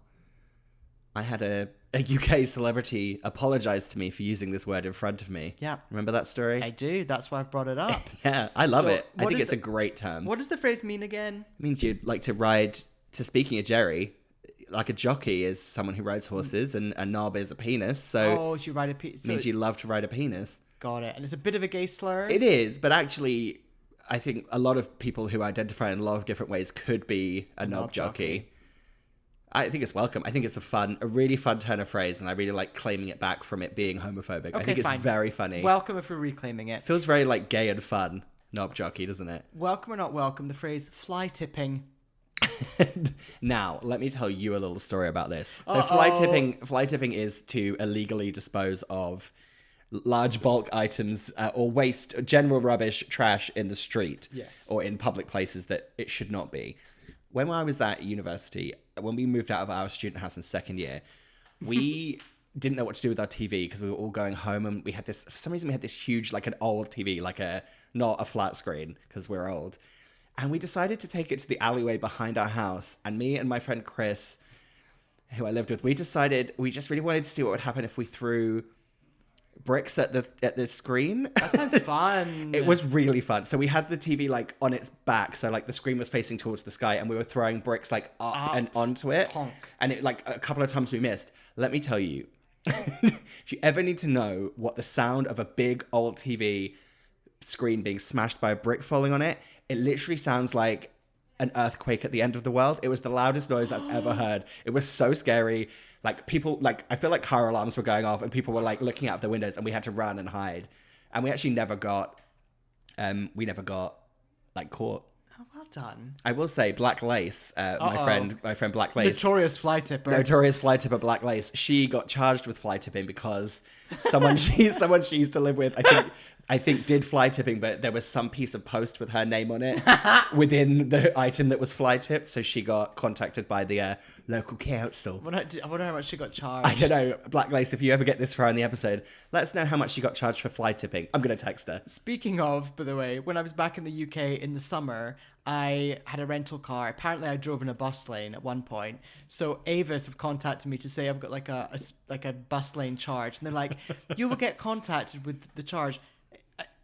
I had a UK celebrity apologize to me for using this word in front of me. Yeah. Remember that story? I do. That's why I brought it up. Yeah, I love So, it. I what think is it's a great term. What does the phrase mean again? It means you'd like to ride, speaking of Geri, like a jockey is someone who rides horses and a knob is a penis. So you ride a penis. it means you love to ride a penis. Got it. And it's a bit of a gay slur. It is, but actually, I think a lot of people who identify in a lot of different ways could be a knob jockey. I think it's welcome. I think it's a really fun turn of phrase, and I really like claiming it back from it being homophobic. I think it's very funny. Welcome if we're reclaiming it. Feels very like gay and fun, knob jockey, doesn't it? Welcome or not welcome, the phrase fly tipping. Now, let me tell you a little story about this. So fly tipping is to illegally dispose of large bulk items or waste, general rubbish, trash in the street. Yes. Or in public places that it should not be. When I was at university, when we moved out of our student house in second year, we didn't know what to do with our TV because we were all going home, and we had this, for some reason we had this huge, like an old TV, like not a flat screen because we're old. And we decided to take it to the alleyway behind our house. And me and my friend Chris, who I lived with, we just really wanted to see what would happen if we threw bricks at the screen. That sounds fun. It was really fun. So we had the TV like on its back, so like the screen was facing towards the sky, and we were throwing bricks like up and onto it. Honk. And it like a couple of times we missed. Let me tell you, if you ever need to know what the sound of a big old TV screen being smashed by a brick falling on it, it literally sounds like an earthquake at the end of the world. It was the loudest noise I've ever heard. It was so scary. Like people, like I feel like car alarms were going off and people were like looking out of the windows and we had to run and hide. And we actually never got like caught. Oh, well done. I will say Black Lace, my friend Black Lace. Notorious fly tipper. Notorious fly tipper Black Lace. She got charged with fly tipping because someone she used to live with, I think did fly tipping, but there was some piece of post with her name on it within the item that was fly tipped. So she got contacted by the local council. I wonder how much she got charged. I don't know. Black Lace, if you ever get this far in the episode, let us know how much she got charged for fly tipping. I'm going to text her. Speaking of, by the way, when I was back in the UK in the summer, I had a rental car. Apparently, I drove in a bus lane at one point. So Avis have contacted me to say I've got like a bus lane charge. And they're like, you will get contacted with the charge.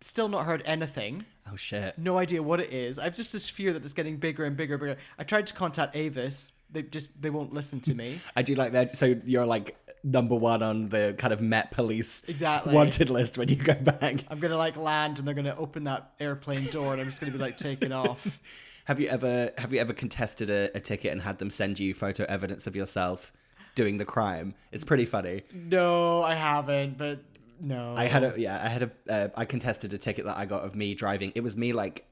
Still not heard anything. Oh shit. No idea what it is. I've just this fear that it's getting bigger and bigger and bigger. I tried to contact Avis. They won't listen to me. I do like that. So you're like number one on the kind of Met Police wanted list when you go back. I'm gonna like land and they're gonna open that airplane door and I'm just gonna be like taken off. Have you ever contested a ticket and had them send you photo evidence of yourself doing the crime? It's pretty funny. No, I haven't, but no. I contested a ticket that I got of me driving. It was me like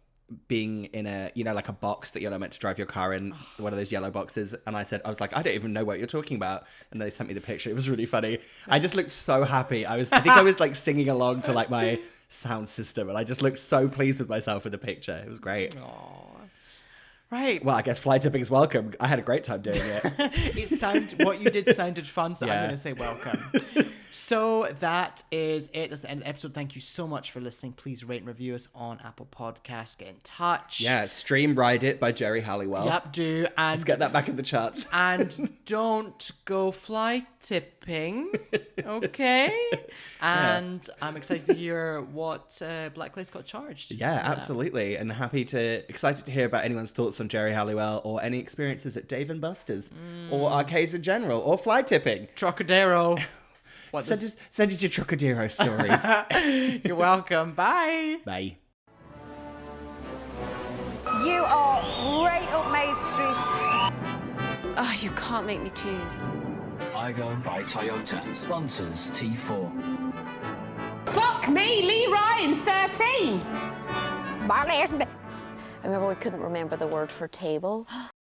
being in a, like a box that you're not meant to drive your car in, one of those yellow boxes. And I was like, I don't even know what you're talking about. And they sent me the picture. It was really funny. I just looked so happy. I think I was like singing along to like my sound system. And I just looked so pleased with myself in the picture. It was great. Aww. Right. Well, I guess fly tipping's welcome. I had a great time doing it. What you did sounded fun, so Yeah. I'm going to say welcome. So that is it. That's the end of the episode. Thank you so much for listening. Please rate and review us on Apple Podcasts. Get in touch. Yeah, stream Ride It by Geri Halliwell. Yep, do. And let's get that back in the charts. And don't go fly tipping, okay? And I'm excited to hear what Black Lace got charged. Yeah, absolutely. And excited to hear about anyone's thoughts on Geri Halliwell or any experiences at Dave Buster's or arcades in general or fly tipping. Trocadero. Send us your Trocadero stories. You're welcome. Bye. Bye. You are right up my street. Oh, you can't make me choose. Igo by Toyota sponsors T4. Fuck me, Lee Ryan's 13. I remember we couldn't remember the word for table.